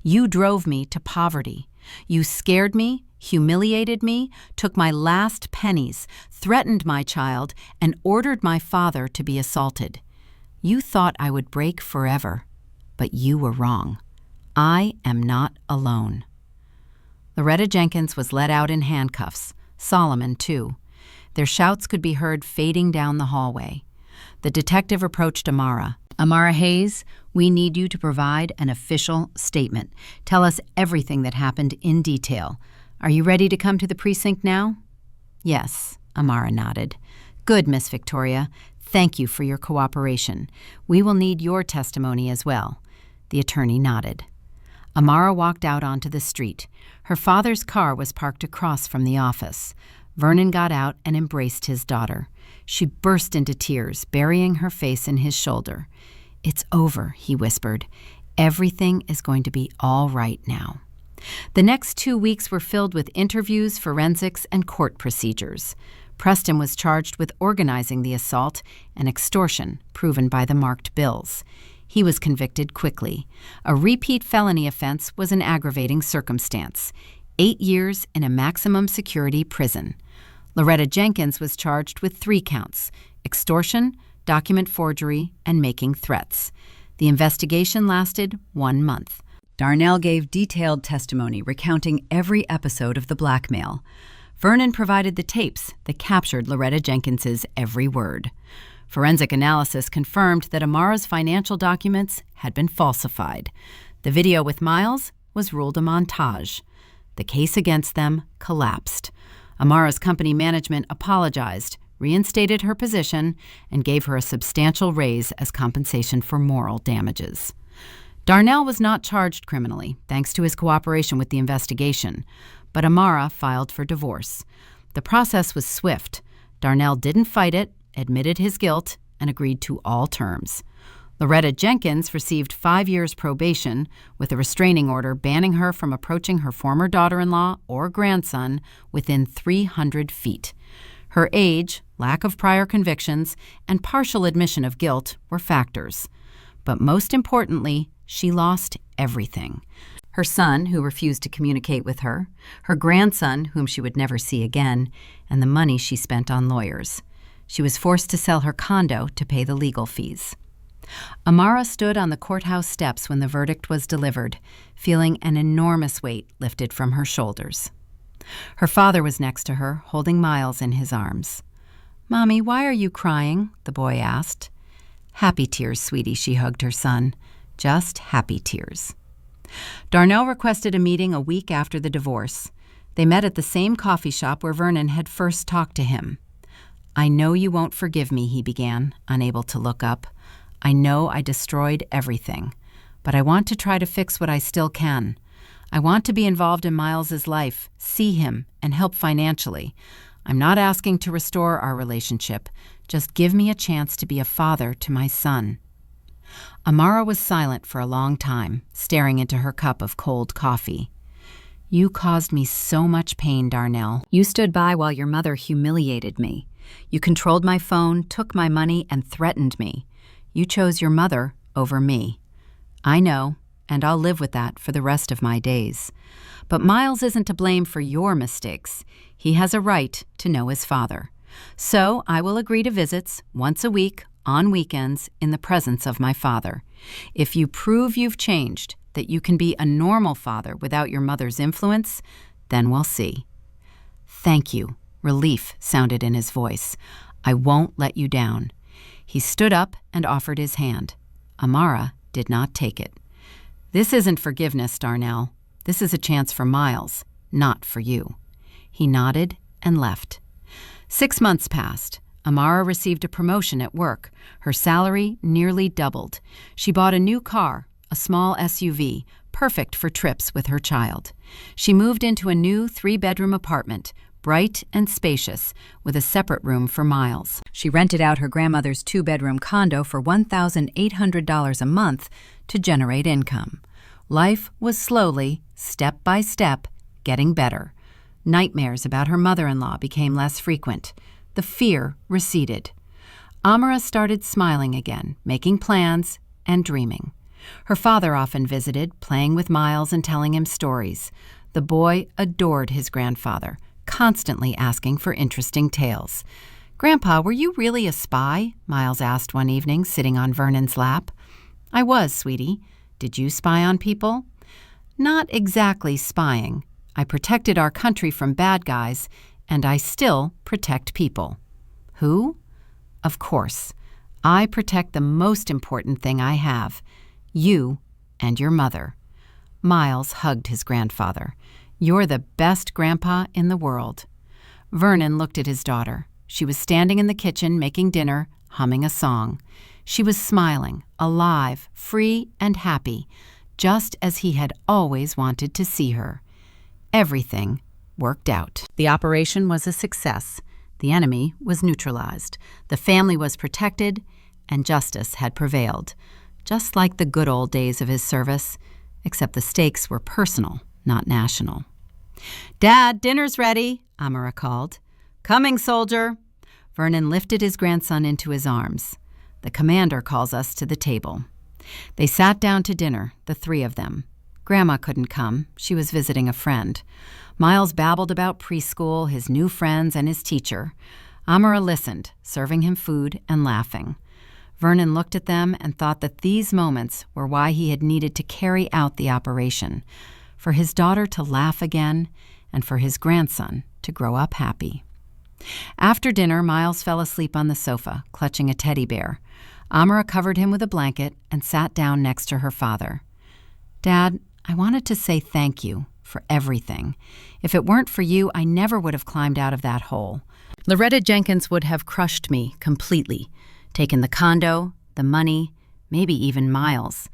You drove me to poverty. You scared me, humiliated me, took my last pennies, threatened my child, and ordered my father to be assaulted. You thought I would break forever, but you were wrong. I am not alone." Loretta Jenkins was led out in handcuffs, Solomon too. Their shouts could be heard fading down the hallway. The detective approached Amara. "Amara Hayes, we need you to provide an official statement. Tell us everything that happened in detail. Are you ready to come to the precinct now?" "Yes," Amara nodded. "Good, Miss Victoria. Thank you for your cooperation. We will need your testimony as well." The attorney nodded. Amara walked out onto the street. Her father's car was parked across from the office. Vernon got out and embraced his daughter. She burst into tears, burying her face in his shoulder. "It's over," he whispered. "Everything is going to be all right now." The next 2 weeks were filled with interviews, forensics, and court procedures. Preston was charged with organizing the assault and extortion, proven by the marked bills. He was convicted quickly. A repeat felony offense was an aggravating circumstance. 8 years in a maximum security prison. Loretta Jenkins was charged with 3 counts: extortion, document forgery, and making threats. The investigation lasted 1 month. Darnell gave detailed testimony recounting every episode of the blackmail. Vernon provided the tapes that captured Loretta Jenkins's every word. Forensic analysis confirmed that Amara's financial documents had been falsified. The video with Miles was ruled a montage. The case against them collapsed. Amara's company management apologized, reinstated her position, and gave her a substantial raise as compensation for moral damages. Darnell was not charged criminally, thanks to his cooperation with the investigation, but Amara filed for divorce. The process was swift. Darnell didn't fight it, admitted his guilt, and agreed to all terms. Loretta Jenkins received 5 years probation with a restraining order banning her from approaching her former daughter-in-law or grandson within 300 feet. Her age, lack of prior convictions, and partial admission of guilt were factors. But most importantly, she lost everything. Her son, who refused to communicate with her, her grandson, whom she would never see again, and the money she spent on lawyers. She was forced to sell her condo to pay the legal fees. Amara stood on the courthouse steps when the verdict was delivered, feeling an enormous weight lifted from her shoulders. Her father was next to her, holding Miles in his arms. "Mommy, why are you crying?" the boy asked. "Happy tears, sweetie," she hugged her son. "Just happy tears." Darnell requested a meeting a week after the divorce. They met at the same coffee shop where Vernon had first talked to him. "I know you won't forgive me," he began, unable to look up. "I know I destroyed everything, but I want to try to fix what I still can. I want to be involved in Miles's life, see him, and help financially. I'm not asking to restore our relationship. Just give me a chance to be a father to my son." Amara was silent for a long time, staring into her cup of cold coffee. "You caused me so much pain, Darnell. You stood by while your mother humiliated me. You controlled my phone, took my money, and threatened me. You chose your mother over me. I know, and I'll live with that for the rest of my days. But Miles isn't to blame for your mistakes. He has a right to know his father. So I will agree to visits once a week, on weekends, in the presence of my father. If you prove you've changed, that you can be a normal father without your mother's influence, then we'll see." "Thank you." Relief sounded in his voice. "I won't let you down." He stood up and offered his hand. Amara did not take it. "This isn't forgiveness, Darnell. This is a chance for Miles, not for you." He nodded and left. 6 months passed. Amara received a promotion at work. Her salary nearly doubled. She bought a new car, a small SUV, perfect for trips with her child. She moved into a new 3-bedroom apartment, bright and spacious, with a separate room for Miles. She rented out her grandmother's 2-bedroom condo for $1,800 a month to generate income. Life was slowly, step by step, getting better. Nightmares about her mother-in-law became less frequent. The fear receded. Amara started smiling again, making plans and dreaming. Her father often visited, playing with Miles and telling him stories. The boy adored his grandfather, constantly asking for interesting tales. "Grandpa, were you really a spy?" Miles asked one evening, sitting on Vernon's lap. "I was, sweetie. Did you spy on people?" "Not exactly spying. I protected our country from bad guys, and I still protect people." "Who?" "Of course. I protect the most important thing I have, you and your mother." Miles hugged his grandfather. "You're the best grandpa in the world." Vernon looked at his daughter. She was standing in the kitchen making dinner, humming a song. She was smiling, alive, free, and happy, just as he had always wanted to see her. Everything worked out. The operation was a success. The enemy was neutralized. The family was protected, and justice had prevailed. Just like the good old days of his service, except the stakes were personal, not national. "Dad, dinner's ready," Amara called. "Coming, soldier." Vernon lifted his grandson into his arms. "The commander calls us to the table." They sat down to dinner, the three of them. Grandma couldn't come. She was visiting a friend. Miles babbled about preschool, his new friends, and his teacher. Amara listened, serving him food and laughing. Vernon looked at them and thought that these moments were why he had needed to carry out the operation, for his daughter to laugh again and for his grandson to grow up happy. After dinner, Miles fell asleep on the sofa, clutching a teddy bear. Amara covered him with a blanket and sat down next to her father. "Dad, I wanted to say thank you for everything. If it weren't for you, I never would have climbed out of that hole. Loretta Jenkins would have crushed me completely, taken the condo, the money, maybe even Miles.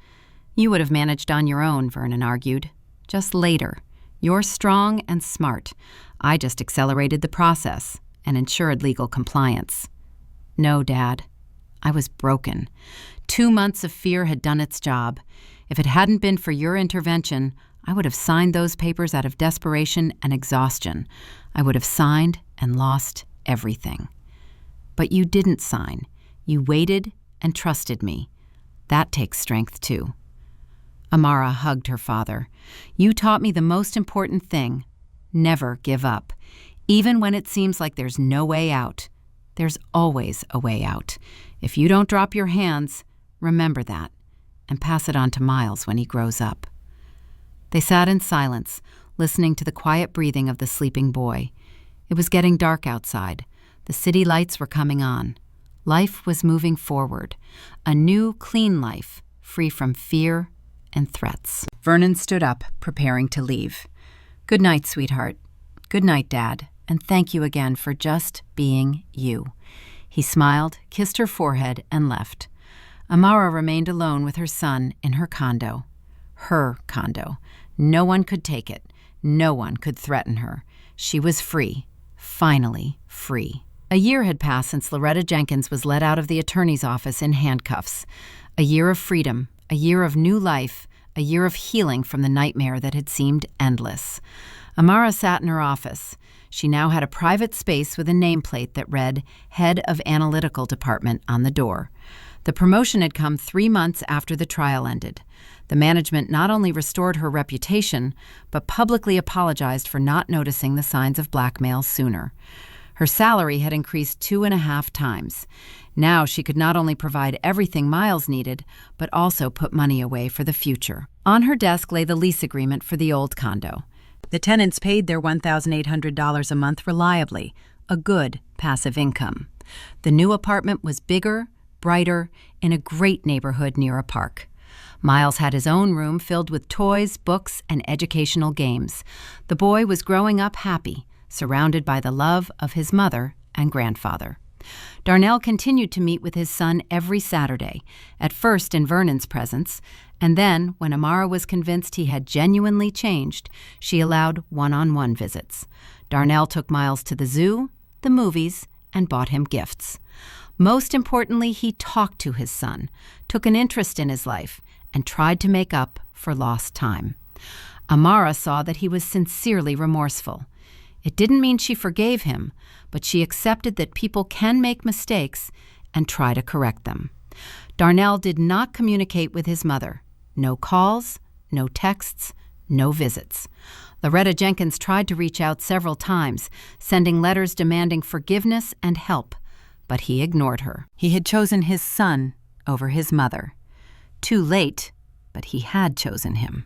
You would have managed on your own," Vernon argued. "Just later. You're strong and smart. I just accelerated the process and ensured legal compliance." "No, Dad. I was broken. 2 months of fear had done its job. If it hadn't been for your intervention, I would have signed those papers out of desperation and exhaustion. I would have signed and lost everything. But you didn't sign. You waited and trusted me. That takes strength, too." Amara hugged her father. "You taught me the most important thing. Never give up. Even when it seems like there's no way out, there's always a way out. If you don't drop your hands, remember that, and pass it on to Miles when he grows up." They sat in silence, listening to the quiet breathing of the sleeping boy. It was getting dark outside. The city lights were coming on. Life was moving forward. A new, clean life, free from fear and threats. Vernon stood up, preparing to leave. "Good night, sweetheart. Good night, Dad, and thank you again for just being you." He smiled, kissed her forehead, and left. Amara remained alone with her son in her condo. Her condo. No one could take it. No one could threaten her. She was free. Finally free. A year had passed since Loretta Jenkins was let out of the attorney's office in handcuffs. A year of freedom, a year of new life, a year of healing from the nightmare that had seemed endless. Amara sat in her office. She now had a private space with a nameplate that read Head of Analytical Department on the door. The promotion had come 3 months after the trial ended. The management not only restored her reputation, but publicly apologized for not noticing the signs of blackmail sooner. Her salary had increased 2.5 times. Now she could not only provide everything Miles needed, but also put money away for the future. On her desk lay the lease agreement for the old condo. The tenants paid their $1,800 a month reliably, a good passive income. The new apartment was bigger, brighter, in a great neighborhood near a park. Miles had his own room filled with toys, books, and educational games. The boy was growing up happy, surrounded by the love of his mother and grandfather. Darnell continued to meet with his son every Saturday, at first in Vernon's presence, and then, when Amara was convinced he had genuinely changed, she allowed one-on-one visits. Darnell took Miles to the zoo, the movies, and bought him gifts. Most importantly, he talked to his son, took an interest in his life, and tried to make up for lost time. Amara saw that he was sincerely remorseful. It didn't mean she forgave him, but she accepted that people can make mistakes and try to correct them. Darnell did not communicate with his mother. No calls, no texts, no visits. Loretta Jenkins tried to reach out several times, sending letters demanding forgiveness and help, but he ignored her. He had chosen his son over his mother. Too late, but he had chosen him.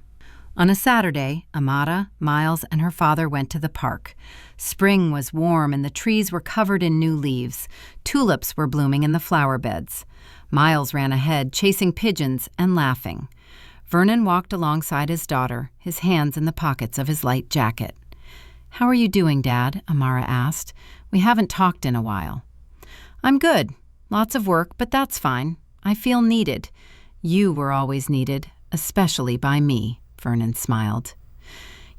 On a Saturday, Amara, Miles, and her father went to the park. Spring was warm and the trees were covered in new leaves. Tulips were blooming in the flower beds. Miles ran ahead, chasing pigeons and laughing. Vernon walked alongside his daughter, his hands in the pockets of his light jacket. "How are you doing, Dad?" Amara asked. "We haven't talked in a while." "I'm good. Lots of work, but that's fine. I feel needed. You were always needed, especially by me, Vernon smiled.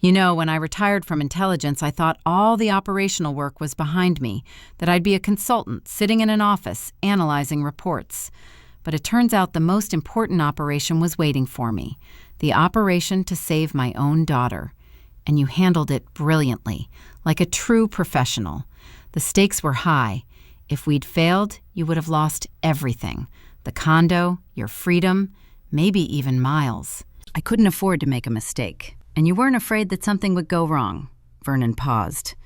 You know, when I retired from intelligence, I thought all the operational work was behind me, that I'd be a consultant sitting in an office analyzing reports. But it turns out the most important operation was waiting for me, the operation to save my own daughter. And you handled it brilliantly, like a true professional. The stakes were high. If we'd failed, you would have lost everything. The condo, your freedom, maybe even Miles. I couldn't afford to make a mistake. And you weren't afraid that something would go wrong. Vernon paused.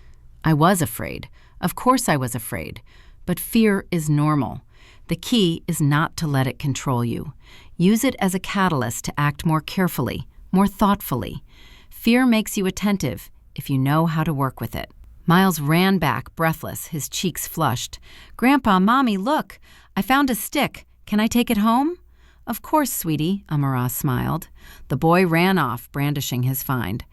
I was afraid. Of course I was afraid. But fear is normal. The key is not to let it control you. Use it as a catalyst to act more carefully, more thoughtfully. Fear makes you attentive if you know how to work with it. Miles ran back, breathless, his cheeks flushed. Grandpa, Mommy, look! I found a stick. Can I take it home? Of course, sweetie, Amara smiled. The boy ran off, brandishing his find.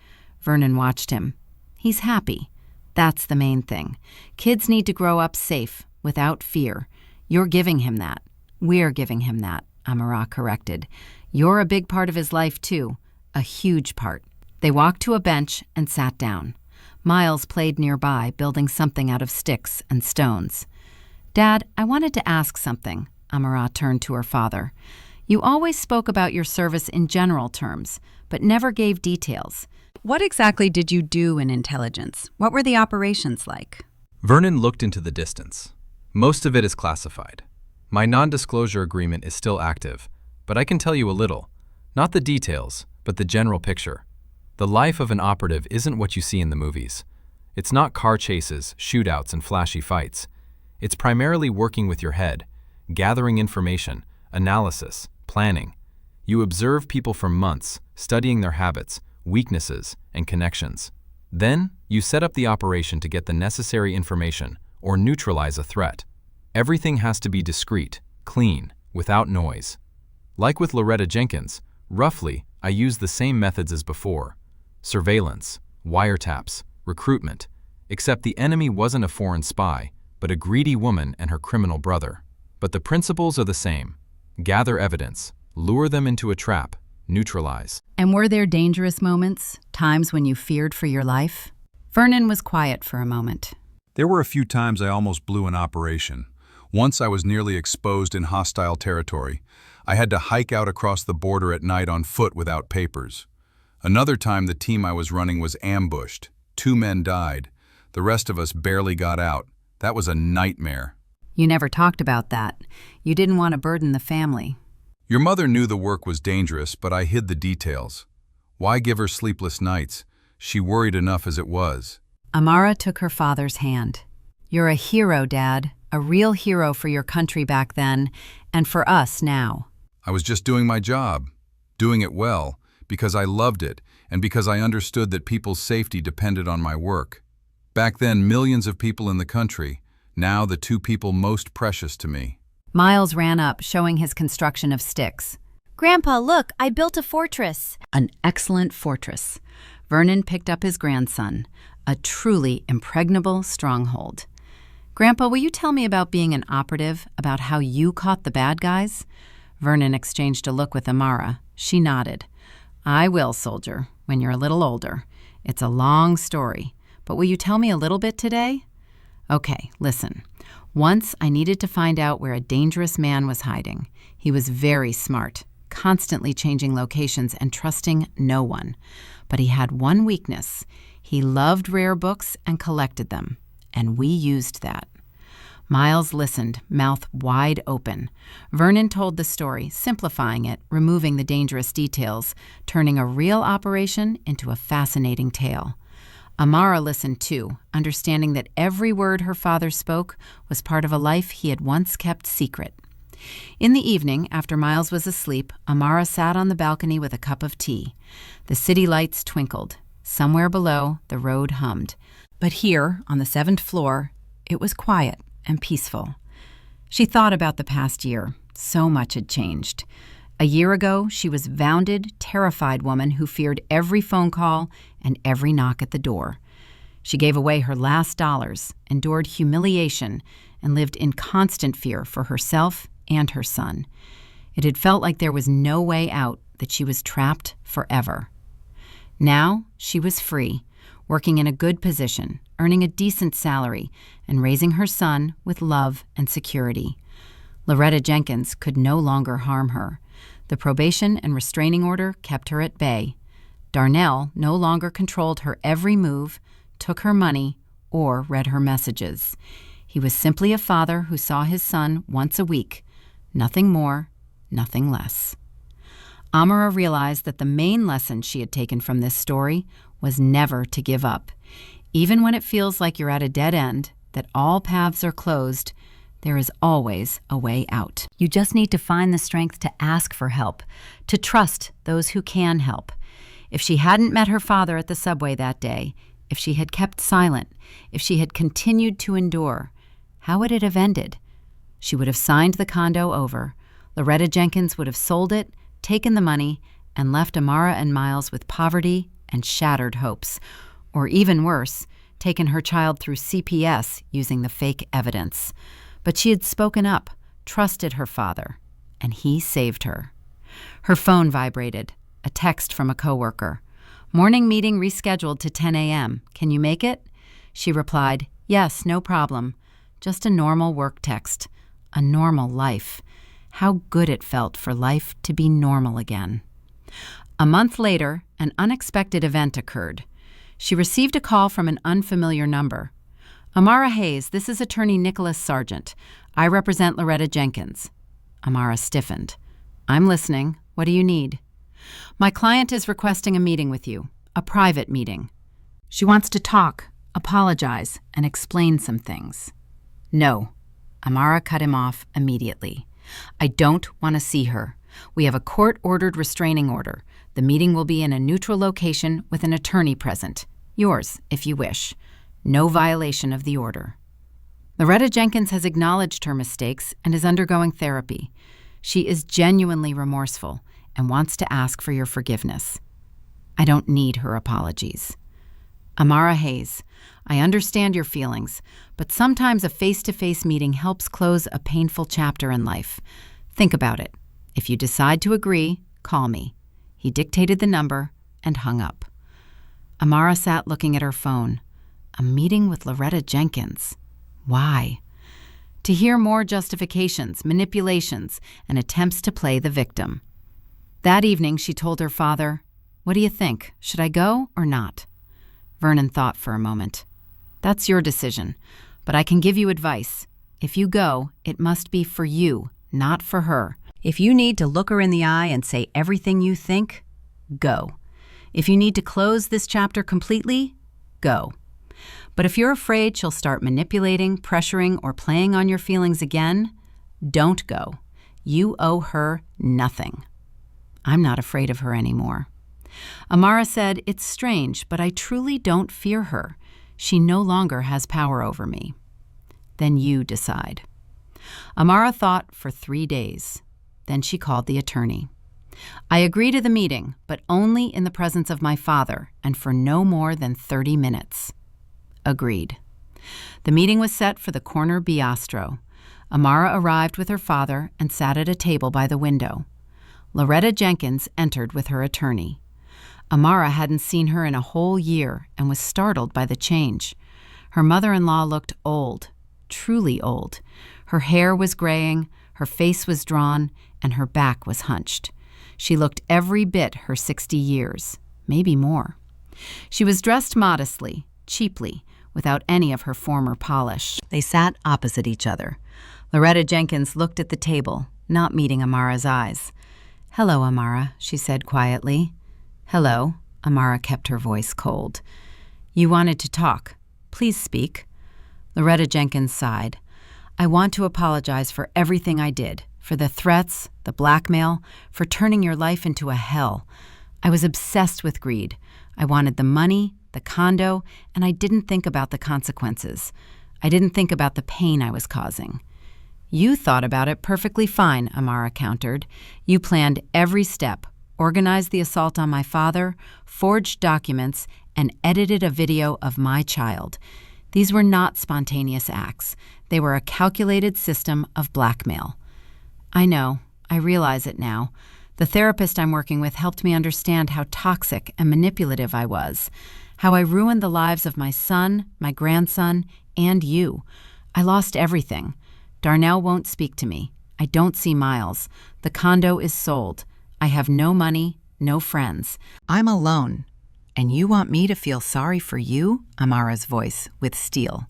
Vernon watched him. He's happy. That's the main thing. Kids need to grow up safe, without fear. You're giving him that. We're giving him that, Amara corrected. You're a big part of his life, too. A huge part. They walked to a bench and sat down. Miles played nearby, building something out of sticks and stones. Dad, I wanted to ask something, Amara turned to her father. You always spoke about your service in general terms, but never gave details. What exactly did you do in intelligence? What were the operations like? Vernon looked into the distance. Most of it is classified. My non-disclosure agreement is still active, but I can tell you a little. Not the details, but the general picture. The life of an operative isn't what you see in the movies. It's not car chases, shootouts, and flashy fights. It's primarily working with your head, gathering information, analysis, planning. You observe people for months, studying their habits, weaknesses, and connections. Then, you set up the operation to get the necessary information or neutralize a threat. Everything has to be discreet, clean, without noise. Like with Loretta Jenkins, roughly, I use the same methods as before. Surveillance, wiretaps, recruitment, except the enemy wasn't a foreign spy, but a greedy woman and her criminal brother. But the principles are the same. Gather evidence, lure them into a trap, neutralize. And were there dangerous moments, times when you feared for your life? Vernon was quiet for a moment. There were a few times I almost blew an operation. Once I was nearly exposed in hostile territory. I had to hike out across the border at night on foot without papers. Another time the team I was running was ambushed. 2 men died. The rest of us barely got out. That was a nightmare. You never talked about that. You didn't want to burden the family. Your mother knew the work was dangerous, but I hid the details. Why give her sleepless nights? She worried enough as it was. Amara took her father's hand. You're a hero, Dad. A real hero for your country back then, and for us now. I was just doing my job. Doing it well, because I loved it, and because I understood that people's safety depended on my work. Back then, millions of people in the country. Now, the 2 people most precious to me. Miles ran up, showing his construction of sticks. Grandpa, look, I built a fortress. An excellent fortress. Vernon picked up his grandson, a truly impregnable stronghold. Grandpa, will you tell me about being an operative, about how you caught the bad guys? Vernon exchanged a look with Amara. She nodded. I will, soldier, when you're a little older. It's a long story, but will you tell me a little bit today? Okay, listen. Once I needed to find out where a dangerous man was hiding. He was very smart, constantly changing locations and trusting no one. But he had one weakness. He loved rare books and collected them, and we used that. Miles listened, mouth wide open. Vernon told the story, simplifying it, removing the dangerous details, turning a real operation into a fascinating tale. Amara listened too, understanding that every word her father spoke was part of a life he had once kept secret. In the evening, after Miles was asleep, Amara sat on the balcony with a cup of tea. The city lights twinkled. Somewhere below, the road hummed. But here, on the 7th floor, it was quiet and peaceful. She thought about the past year. So much had changed. A year ago, she was a wounded, terrified woman who feared every phone call and every knock at the door. She gave away her last dollars, endured humiliation, and lived in constant fear for herself and her son. It had felt like there was no way out, that she was trapped forever. Now she was free, working in a good position, earning a decent salary, and raising her son with love and security. Loretta Jenkins could no longer harm her. The probation and restraining order kept her at bay. Darnell no longer controlled her every move, took her money, or read her messages. He was simply a father who saw his son once a week. Nothing more, nothing less. Amara realized that the main lesson she had taken from this story was never to give up. Even when it feels like you're at a dead end, that all paths are closed, there is always a way out. You just need to find the strength to ask for help, to trust those who can help. If she hadn't met her father at the subway that day, if she had kept silent, if she had continued to endure, how would it have ended? She would have signed the condo over. Loretta Jenkins would have sold it, taken the money, and left Amara and Miles with poverty and shattered hopes. Or even worse, taken her child through CPS using the fake evidence. But she had spoken up, trusted her father, and he saved her. Her phone vibrated. A text from a coworker. "Morning meeting rescheduled to 10 a.m. Can you make it?" She replied, "Yes, no problem." Just a normal work text. A normal life. How good it felt for life to be normal again. A month later, an unexpected event occurred. She received a call from an unfamiliar number. "Amara Hayes, this is attorney Nicholas Sargent. I represent Loretta Jenkins." Amara stiffened. "I'm listening. What do you need?" "My client is requesting a meeting with you, a private meeting. She wants to talk, apologize, and explain some things." "No." Amara cut him off immediately. "I don't want to see her. We have a court-ordered restraining order. The meeting will be in a neutral location with an attorney present. Yours, if you wish. No violation of the order." Loretta Jenkins has acknowledged her mistakes and is undergoing therapy. She is genuinely remorseful and wants to ask for your forgiveness. "I don't need her apologies." Amara Hayes, I understand your feelings, but sometimes a face-to-face meeting helps close a painful chapter in life. Think about it. If you decide to agree, call me. He dictated the number and hung up. Amara sat looking at her phone. A meeting with Loretta Jenkins. Why? To hear more justifications, manipulations, and attempts to play the victim. That evening, she told her father, "What do you think? Should I go or not?" Vernon thought for a moment. "That's your decision, but I can give you advice. If you go, it must be for you, not for her. If you need to look her in the eye and say everything you think, go. If you need to close this chapter completely, go. But if you're afraid she'll start manipulating, pressuring, or playing on your feelings again, don't go. You owe her nothing." "I'm not afraid of her anymore." Amara said, "It's strange, but I truly don't fear her. She no longer has power over me." "Then you decide." Amara thought for 3 days. Then she called the attorney. "I agree to the meeting, but only in the presence of my father and for no more than 30 minutes. Agreed. The meeting was set for the corner Biastro. Amara arrived with her father and sat at a table by the window. Loretta Jenkins entered with her attorney. Amara hadn't seen her in a whole year and was startled by the change. Her mother-in-law looked old, truly old. Her hair was graying, her face was drawn, and her back was hunched. She looked every bit her 60 years, maybe more. She was dressed modestly, cheaply, without any of her former polish. They sat opposite each other. Loretta Jenkins looked at the table, not meeting Amara's eyes. "Hello, Amara," she said quietly. "Hello." Amara kept her voice cold. "You wanted to talk. Please speak." Loretta Jenkins sighed. "I want to apologize for everything I did, for the threats, the blackmail, for turning your life into a hell. I was obsessed with greed. I wanted the money, the condo, and I didn't think about the consequences. I didn't think about the pain I was causing." "You thought about it perfectly fine," Amara countered. "You planned every step, organized the assault on my father, forged documents, and edited a video of my child. These were not spontaneous acts. They were a calculated system of blackmail. I know. I realize it now. The therapist I'm working with helped me understand how toxic and manipulative I was, how I ruined the lives of my son, my grandson, and you. I lost everything. Darnell won't speak to me. I don't see Miles. The condo is sold. I have no money, no friends. I'm alone. And you want me to feel sorry for you? Amara's voice with steel.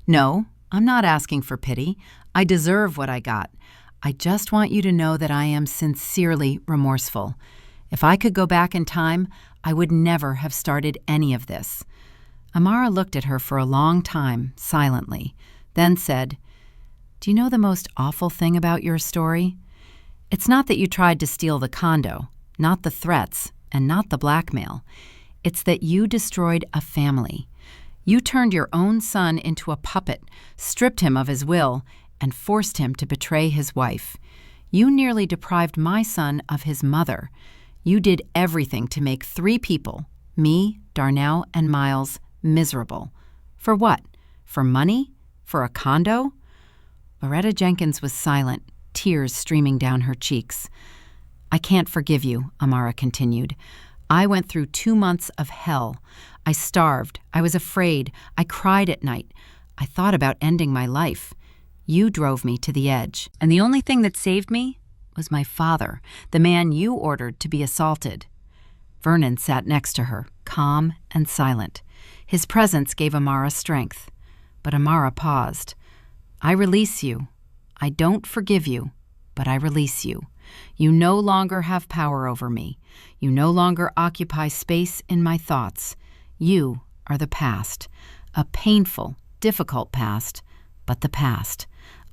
No, I'm not asking for pity. I deserve what I got. I just want you to know that I am sincerely remorseful. If I could go back in time, I would never have started any of this. Amara looked at her for a long time, silently, then said, Do you know the most awful thing about your story? It's not that you tried to steal the condo, not the threats, and not the blackmail. It's that you destroyed a family. You turned your own son into a puppet, stripped him of his will, and forced him to betray his wife. You nearly deprived my son of his mother. You did everything to make 3 people, me, Darnell, and Miles, miserable. For what? For money? For a condo? Loretta Jenkins was silent, tears streaming down her cheeks. I can't forgive you, Amara continued. I went through 2 months of hell. I starved. I was afraid. I cried at night. I thought about ending my life. You drove me to the edge. And the only thing that saved me was my father, the man you ordered to be assaulted. Vernon sat next to her, calm and silent. His presence gave Amara strength. But Amara paused. I release you. I don't forgive you, but I release you. You no longer have power over me. You no longer occupy space in my thoughts. You are the past. A painful, difficult past, but the past.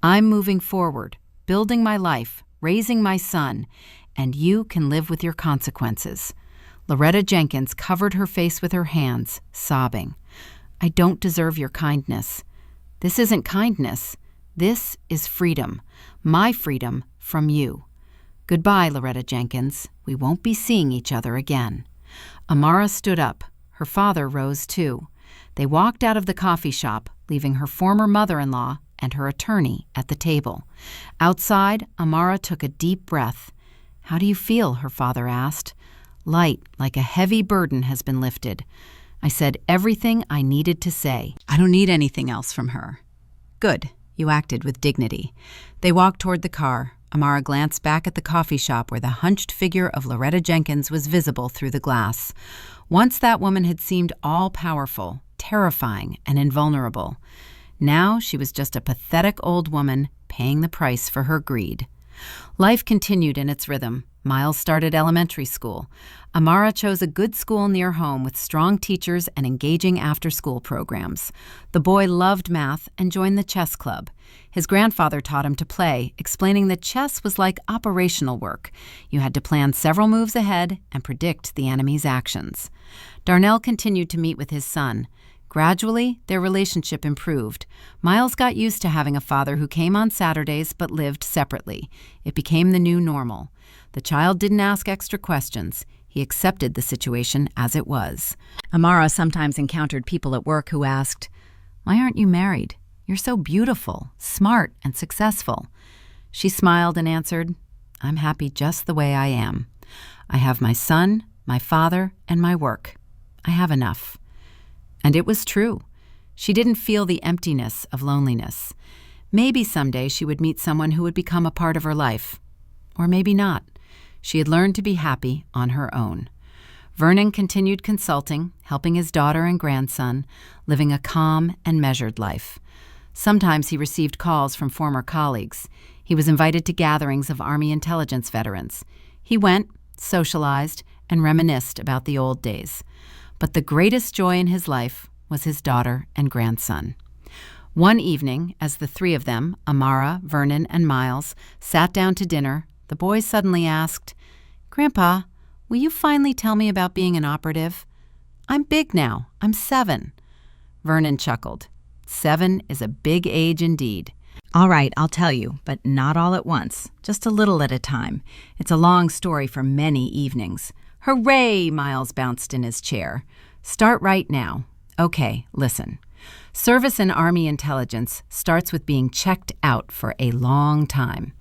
I'm moving forward, building my life, raising my son, and you can live with your consequences. Loretta Jenkins covered her face with her hands, sobbing. I don't deserve your kindness. This isn't kindness. This is freedom. My freedom from you. Goodbye, Loretta Jenkins. We won't be seeing each other again. Amara stood up. Her father rose too. They walked out of the coffee shop, leaving her former mother-in-law and her attorney at the table. Outside, Amara took a deep breath. How do you feel? Her father asked. Light, like a heavy burden has been lifted. I said everything I needed to say. I don't need anything else from her. Good. You acted with dignity. They walked toward the car. Amara glanced back at the coffee shop where the hunched figure of Loretta Jenkins was visible through the glass. Once that woman had seemed all-powerful, terrifying, and invulnerable. Now she was just a pathetic old woman paying the price for her greed. Life continued in its rhythm. Miles started elementary school. Amara chose a good school near home with strong teachers and engaging after-school programs. The boy loved math and joined the chess club. His grandfather taught him to play, explaining that chess was like operational work. You had to plan several moves ahead and predict the enemy's actions. Darnell continued to meet with his son. Gradually, their relationship improved. Miles got used to having a father who came on Saturdays but lived separately. It became the new normal. The child didn't ask extra questions. He accepted the situation as it was. Amara sometimes encountered people at work who asked, Why aren't you married? You're so beautiful, smart, and successful. She smiled and answered, I'm happy just the way I am. I have my son, my father, and my work. I have enough. And it was true. She didn't feel the emptiness of loneliness. Maybe someday she would meet someone who would become a part of her life. Or maybe not. She had learned to be happy on her own. Vernon continued consulting, helping his daughter and grandson, living a calm and measured life. Sometimes he received calls from former colleagues. He was invited to gatherings of Army intelligence veterans. He went, socialized, and reminisced about the old days. But the greatest joy in his life was his daughter and grandson. One evening, as the 3 of them, Amara, Vernon, and Miles, sat down to dinner, the boy suddenly asked, Grandpa, will you finally tell me about being an operative? I'm big now. I'm 7. Vernon chuckled. 7 is a big age indeed. All right, I'll tell you, but not all at once, just a little at a time. It's a long story for many evenings. Hooray, Miles bounced in his chair. Start right now. Okay, listen. Service and Army intelligence starts with being checked out for a long time.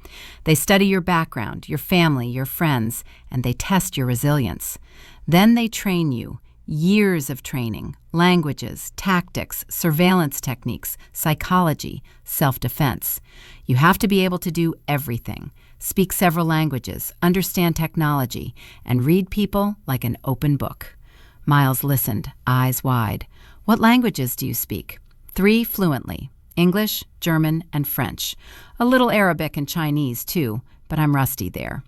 They study your background, your family, your friends, and they test your resilience. Then they train you. Years of training, languages, tactics, surveillance techniques, psychology, self-defense. You have to be able to do everything, speak several languages, understand technology, and read people like an open book. Miles listened, eyes wide. What languages do you speak? 3 fluently: English, German, and French. A little Arabic and Chinese, too, but I'm rusty there.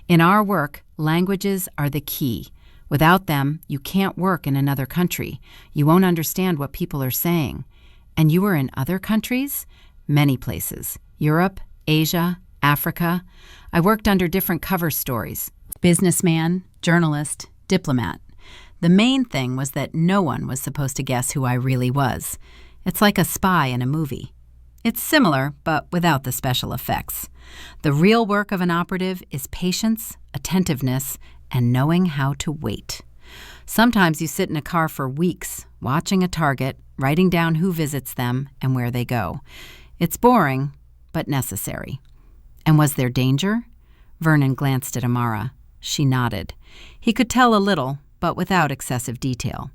In our work, languages are the key. Without them, you can't work in another country. You won't understand what people are saying. And you were in other countries? Many places. Europe, Asia, Africa. I worked under different cover stories. Businessman, journalist, diplomat. The main thing was that no one was supposed to guess who I really was. It's like a spy in a movie. It's similar, but without the special effects. The real work of an operative is patience, attentiveness, and knowing how to wait. Sometimes you sit in a car for weeks, watching a target, writing down who visits them and where they go. It's boring, but necessary. And was there danger? Vernon glanced at Amara. She nodded. He could tell a little, but without excessive detail.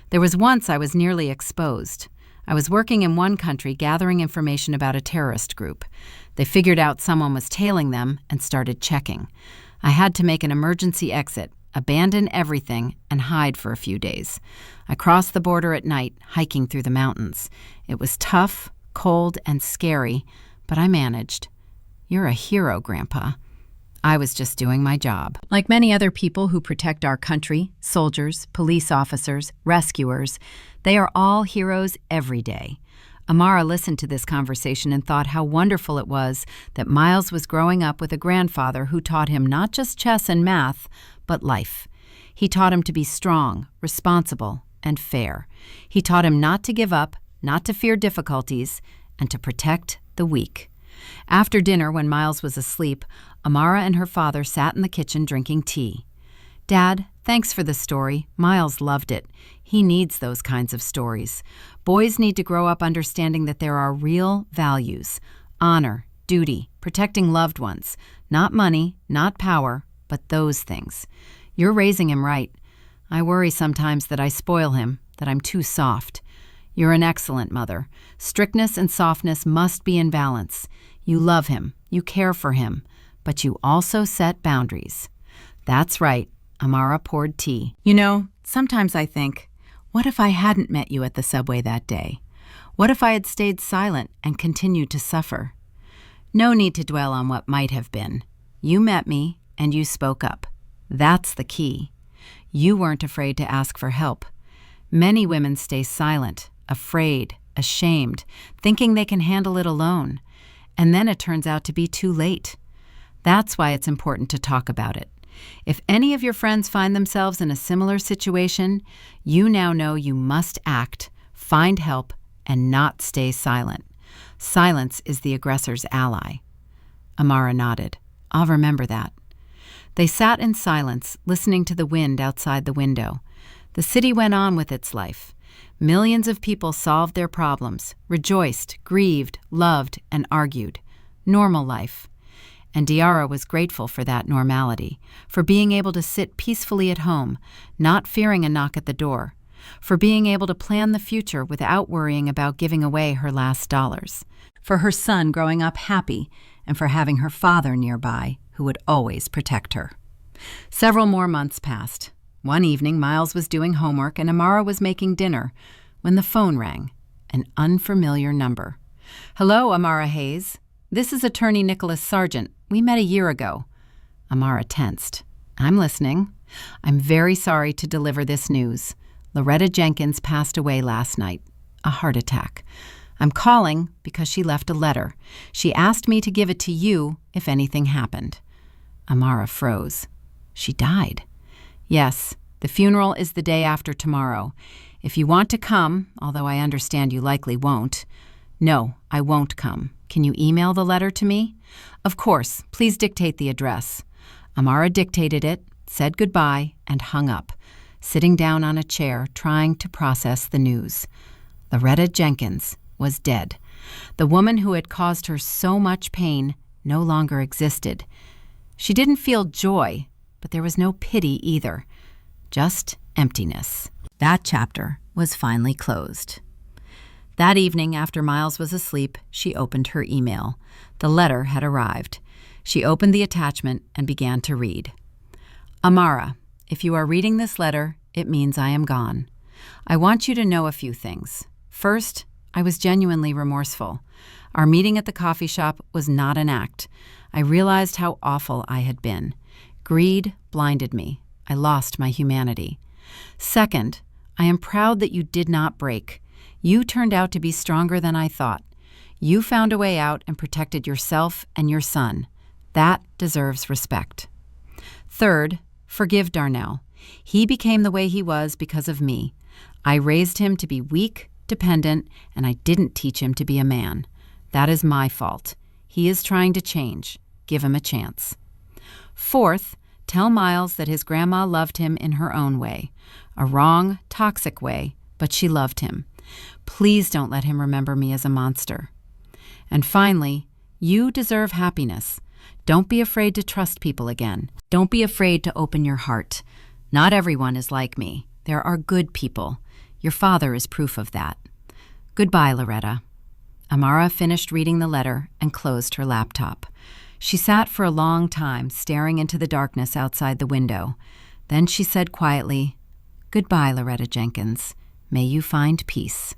There was once I was nearly exposed. I was working in one country gathering information about a terrorist group. They figured out someone was tailing them and started checking. I had to make an emergency exit, abandon everything, and hide for a few days. I crossed the border at night, hiking through the mountains. It was tough, cold, and scary, but I managed. You're a hero, Grandpa. I was just doing my job. Like many other people who protect our country, soldiers, police officers, rescuers, they are all heroes every day. Amara listened to this conversation and thought how wonderful it was that Miles was growing up with a grandfather who taught him not just chess and math, but life. He taught him to be strong, responsible, and fair. He taught him not to give up, not to fear difficulties, and to protect the weak. After dinner, when Miles was asleep, Amara and her father sat in the kitchen drinking tea. Dad, thanks for the story. Miles loved it. He needs those kinds of stories. Boys need to grow up understanding that there are real values: honor, duty, protecting loved ones. Not money, not power, but those things. You're raising him right. I worry sometimes that I spoil him, that I'm too soft. You're an excellent mother. Strictness and softness must be in balance. You love him, you care for him, but you also set boundaries. That's right. Amara poured tea. You know, sometimes I think, what if I hadn't met you at the subway that day? What if I had stayed silent and continued to suffer? No need to dwell on what might have been. You met me and you spoke up. That's the key. You weren't afraid to ask for help. Many women stay silent, afraid, ashamed, thinking they can handle it alone. And then it turns out to be too late. That's why it's important to talk about it. If any of your friends find themselves in a similar situation, you now know you must act, find help, and not stay silent. Silence is the aggressor's ally. Amara nodded. I'll remember that. They sat in silence, listening to the wind outside the window. The city went on with its life. Millions of people solved their problems, rejoiced, grieved, loved, and argued. Normal life. And Diarra was grateful for that normality, for being able to sit peacefully at home, not fearing a knock at the door, for being able to plan the future without worrying about giving away her last dollars, for her son growing up happy, and for having her father nearby who would always protect her. Several more months passed. One evening, Miles was doing homework and Amara was making dinner when the phone rang, an unfamiliar number. Hello, Amara Hayes. This is Attorney Nicholas Sargent. We met a year ago. Amara tensed. I'm listening. I'm very sorry to deliver this news. Loretta Jenkins passed away last night. A heart attack. I'm calling because she left a letter. She asked me to give it to you if anything happened. Amara froze. She died. Yes, the funeral is the day after tomorrow. If you want to come, although I understand you likely won't. No, I won't come. Can you email the letter to me? Of course. Please dictate the address. Amara dictated it, said goodbye, and hung up, sitting down on a chair trying to process the news. Loretta Jenkins was dead. The woman who had caused her so much pain no longer existed. She didn't feel joy, but there was no pity either. Just emptiness. That chapter was finally closed. That evening, after Miles was asleep, she opened her email. The letter had arrived. She opened the attachment and began to read. Amara, if you are reading this letter, it means I am gone. I want you to know a few things. First, I was genuinely remorseful. Our meeting at the coffee shop was not an act. I realized how awful I had been. Greed blinded me. I lost my humanity. Second, I am proud that you did not break. You turned out to be stronger than I thought. You found a way out and protected yourself and your son. That deserves respect. Third, forgive Darnell. He became the way he was because of me. I raised him to be weak, dependent, and I didn't teach him to be a man. That is my fault. He is trying to change. Give him a chance. Fourth, tell Miles that his grandma loved him in her own way. A wrong, toxic way, but she loved him. Please don't let him remember me as a monster. And finally, you deserve happiness. Don't be afraid to trust people again. Don't be afraid to open your heart. Not everyone is like me. There are good people. Your father is proof of that. Goodbye, Loretta. Amara finished reading the letter and closed her laptop. She sat for a long time, staring into the darkness outside the window. Then she said quietly, Goodbye, Loretta Jenkins. May you find peace.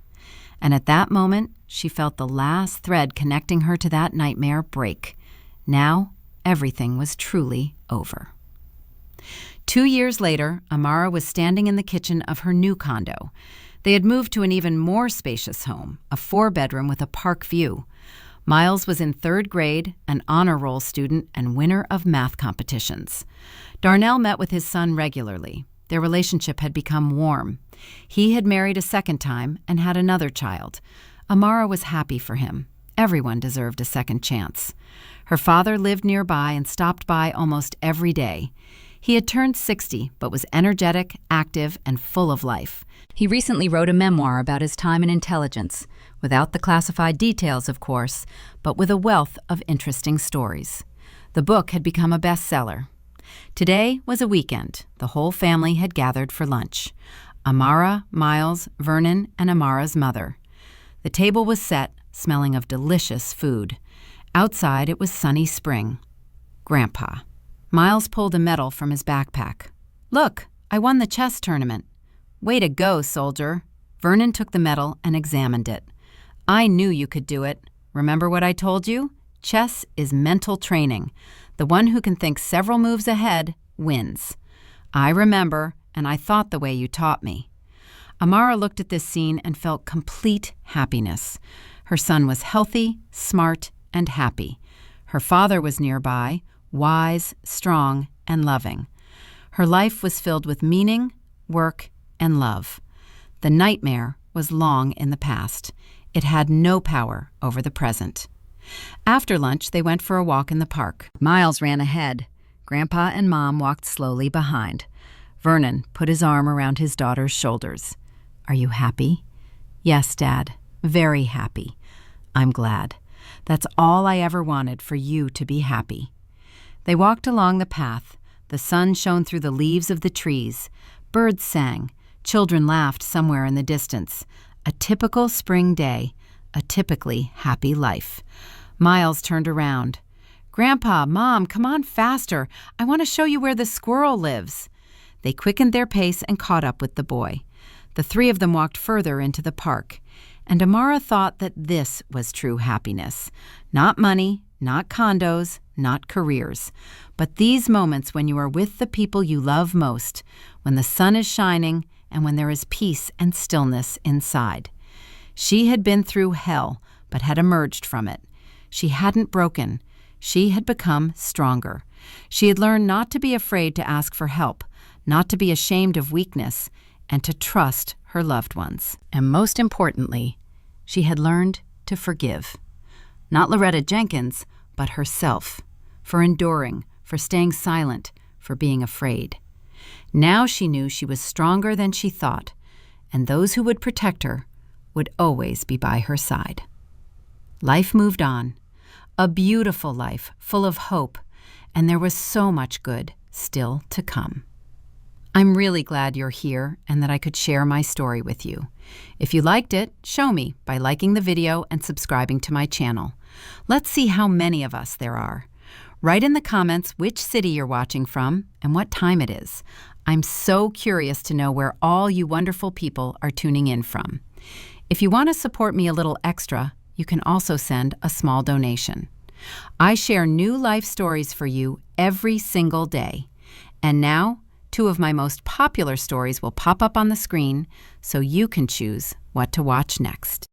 And at that moment, she felt the last thread connecting her to that nightmare break. Now, everything was truly over. 2 years later, Amara was standing in the kitchen of her new condo. They had moved to an even more spacious home, a 4-bedroom with a park view. Miles was in 3rd grade, an honor roll student and winner of math competitions. Darnell met with his son regularly. Their relationship had become warm. He had married a second time and had another child. Amara was happy for him. Everyone deserved a second chance. Her father lived nearby and stopped by almost every day. He had turned 60, but was energetic, active, and full of life. He recently wrote a memoir about his time in intelligence, without the classified details, of course, but with a wealth of interesting stories. The book had become a bestseller. Today was a weekend. The whole family had gathered for lunch. Amara, Miles, Vernon, and Amara's mother. The table was set, smelling of delicious food. Outside it was sunny spring. Grandpa. Miles pulled a medal from his backpack. Look, I won the chess tournament. Way to go, soldier. Vernon took the medal and examined it. I knew you could do it. Remember what I told you? Chess is mental training. The one who can think several moves ahead wins. I remember, and I thought the way you taught me. Amara looked at this scene and felt complete happiness. Her son was healthy, smart, and happy. Her father was nearby, wise, strong, and loving. Her life was filled with meaning, work, and love. The nightmare was long in the past. It had no power over the present. After lunch, they went for a walk in the park. Miles ran ahead. Grandpa and Mom walked slowly behind. Vernon put his arm around his daughter's shoulders. Are you happy? Yes, Dad. Very happy. I'm glad. That's all I ever wanted, for you to be happy. They walked along the path. The sun shone through the leaves of the trees. Birds sang. Children laughed somewhere in the distance. A typical spring day. A typically happy life. Miles turned around. Grandpa, Mom, come on faster. I want to show you where the squirrel lives. They quickened their pace and caught up with the boy. The 3 of them walked further into the park. And Amara thought that this was true happiness. Not money, not condos, not careers, but these moments when you are with the people you love most, when the sun is shining and when there is peace and stillness inside. She had been through hell, but had emerged from it. She hadn't broken. She had become stronger. She had learned not to be afraid to ask for help, not to be ashamed of weakness, and to trust her loved ones. And most importantly, she had learned to forgive. Not Loretta Jenkins, but herself, for enduring, for staying silent, for being afraid. Now she knew she was stronger than she thought, and those who would protect her would always be by her side. Life moved on, a beautiful life full of hope, and there was so much good still to come. I'm really glad you're here and that I could share my story with you. If you liked it, show me by liking the video and subscribing to my channel. Let's see how many of us there are. Write in the comments which city you're watching from and what time it is. I'm so curious to know where all you wonderful people are tuning in from. If you want to support me a little extra, you can also send a small donation. I share new life stories for you every single day. And now, 2 of my most popular stories will pop up on the screen so you can choose what to watch next.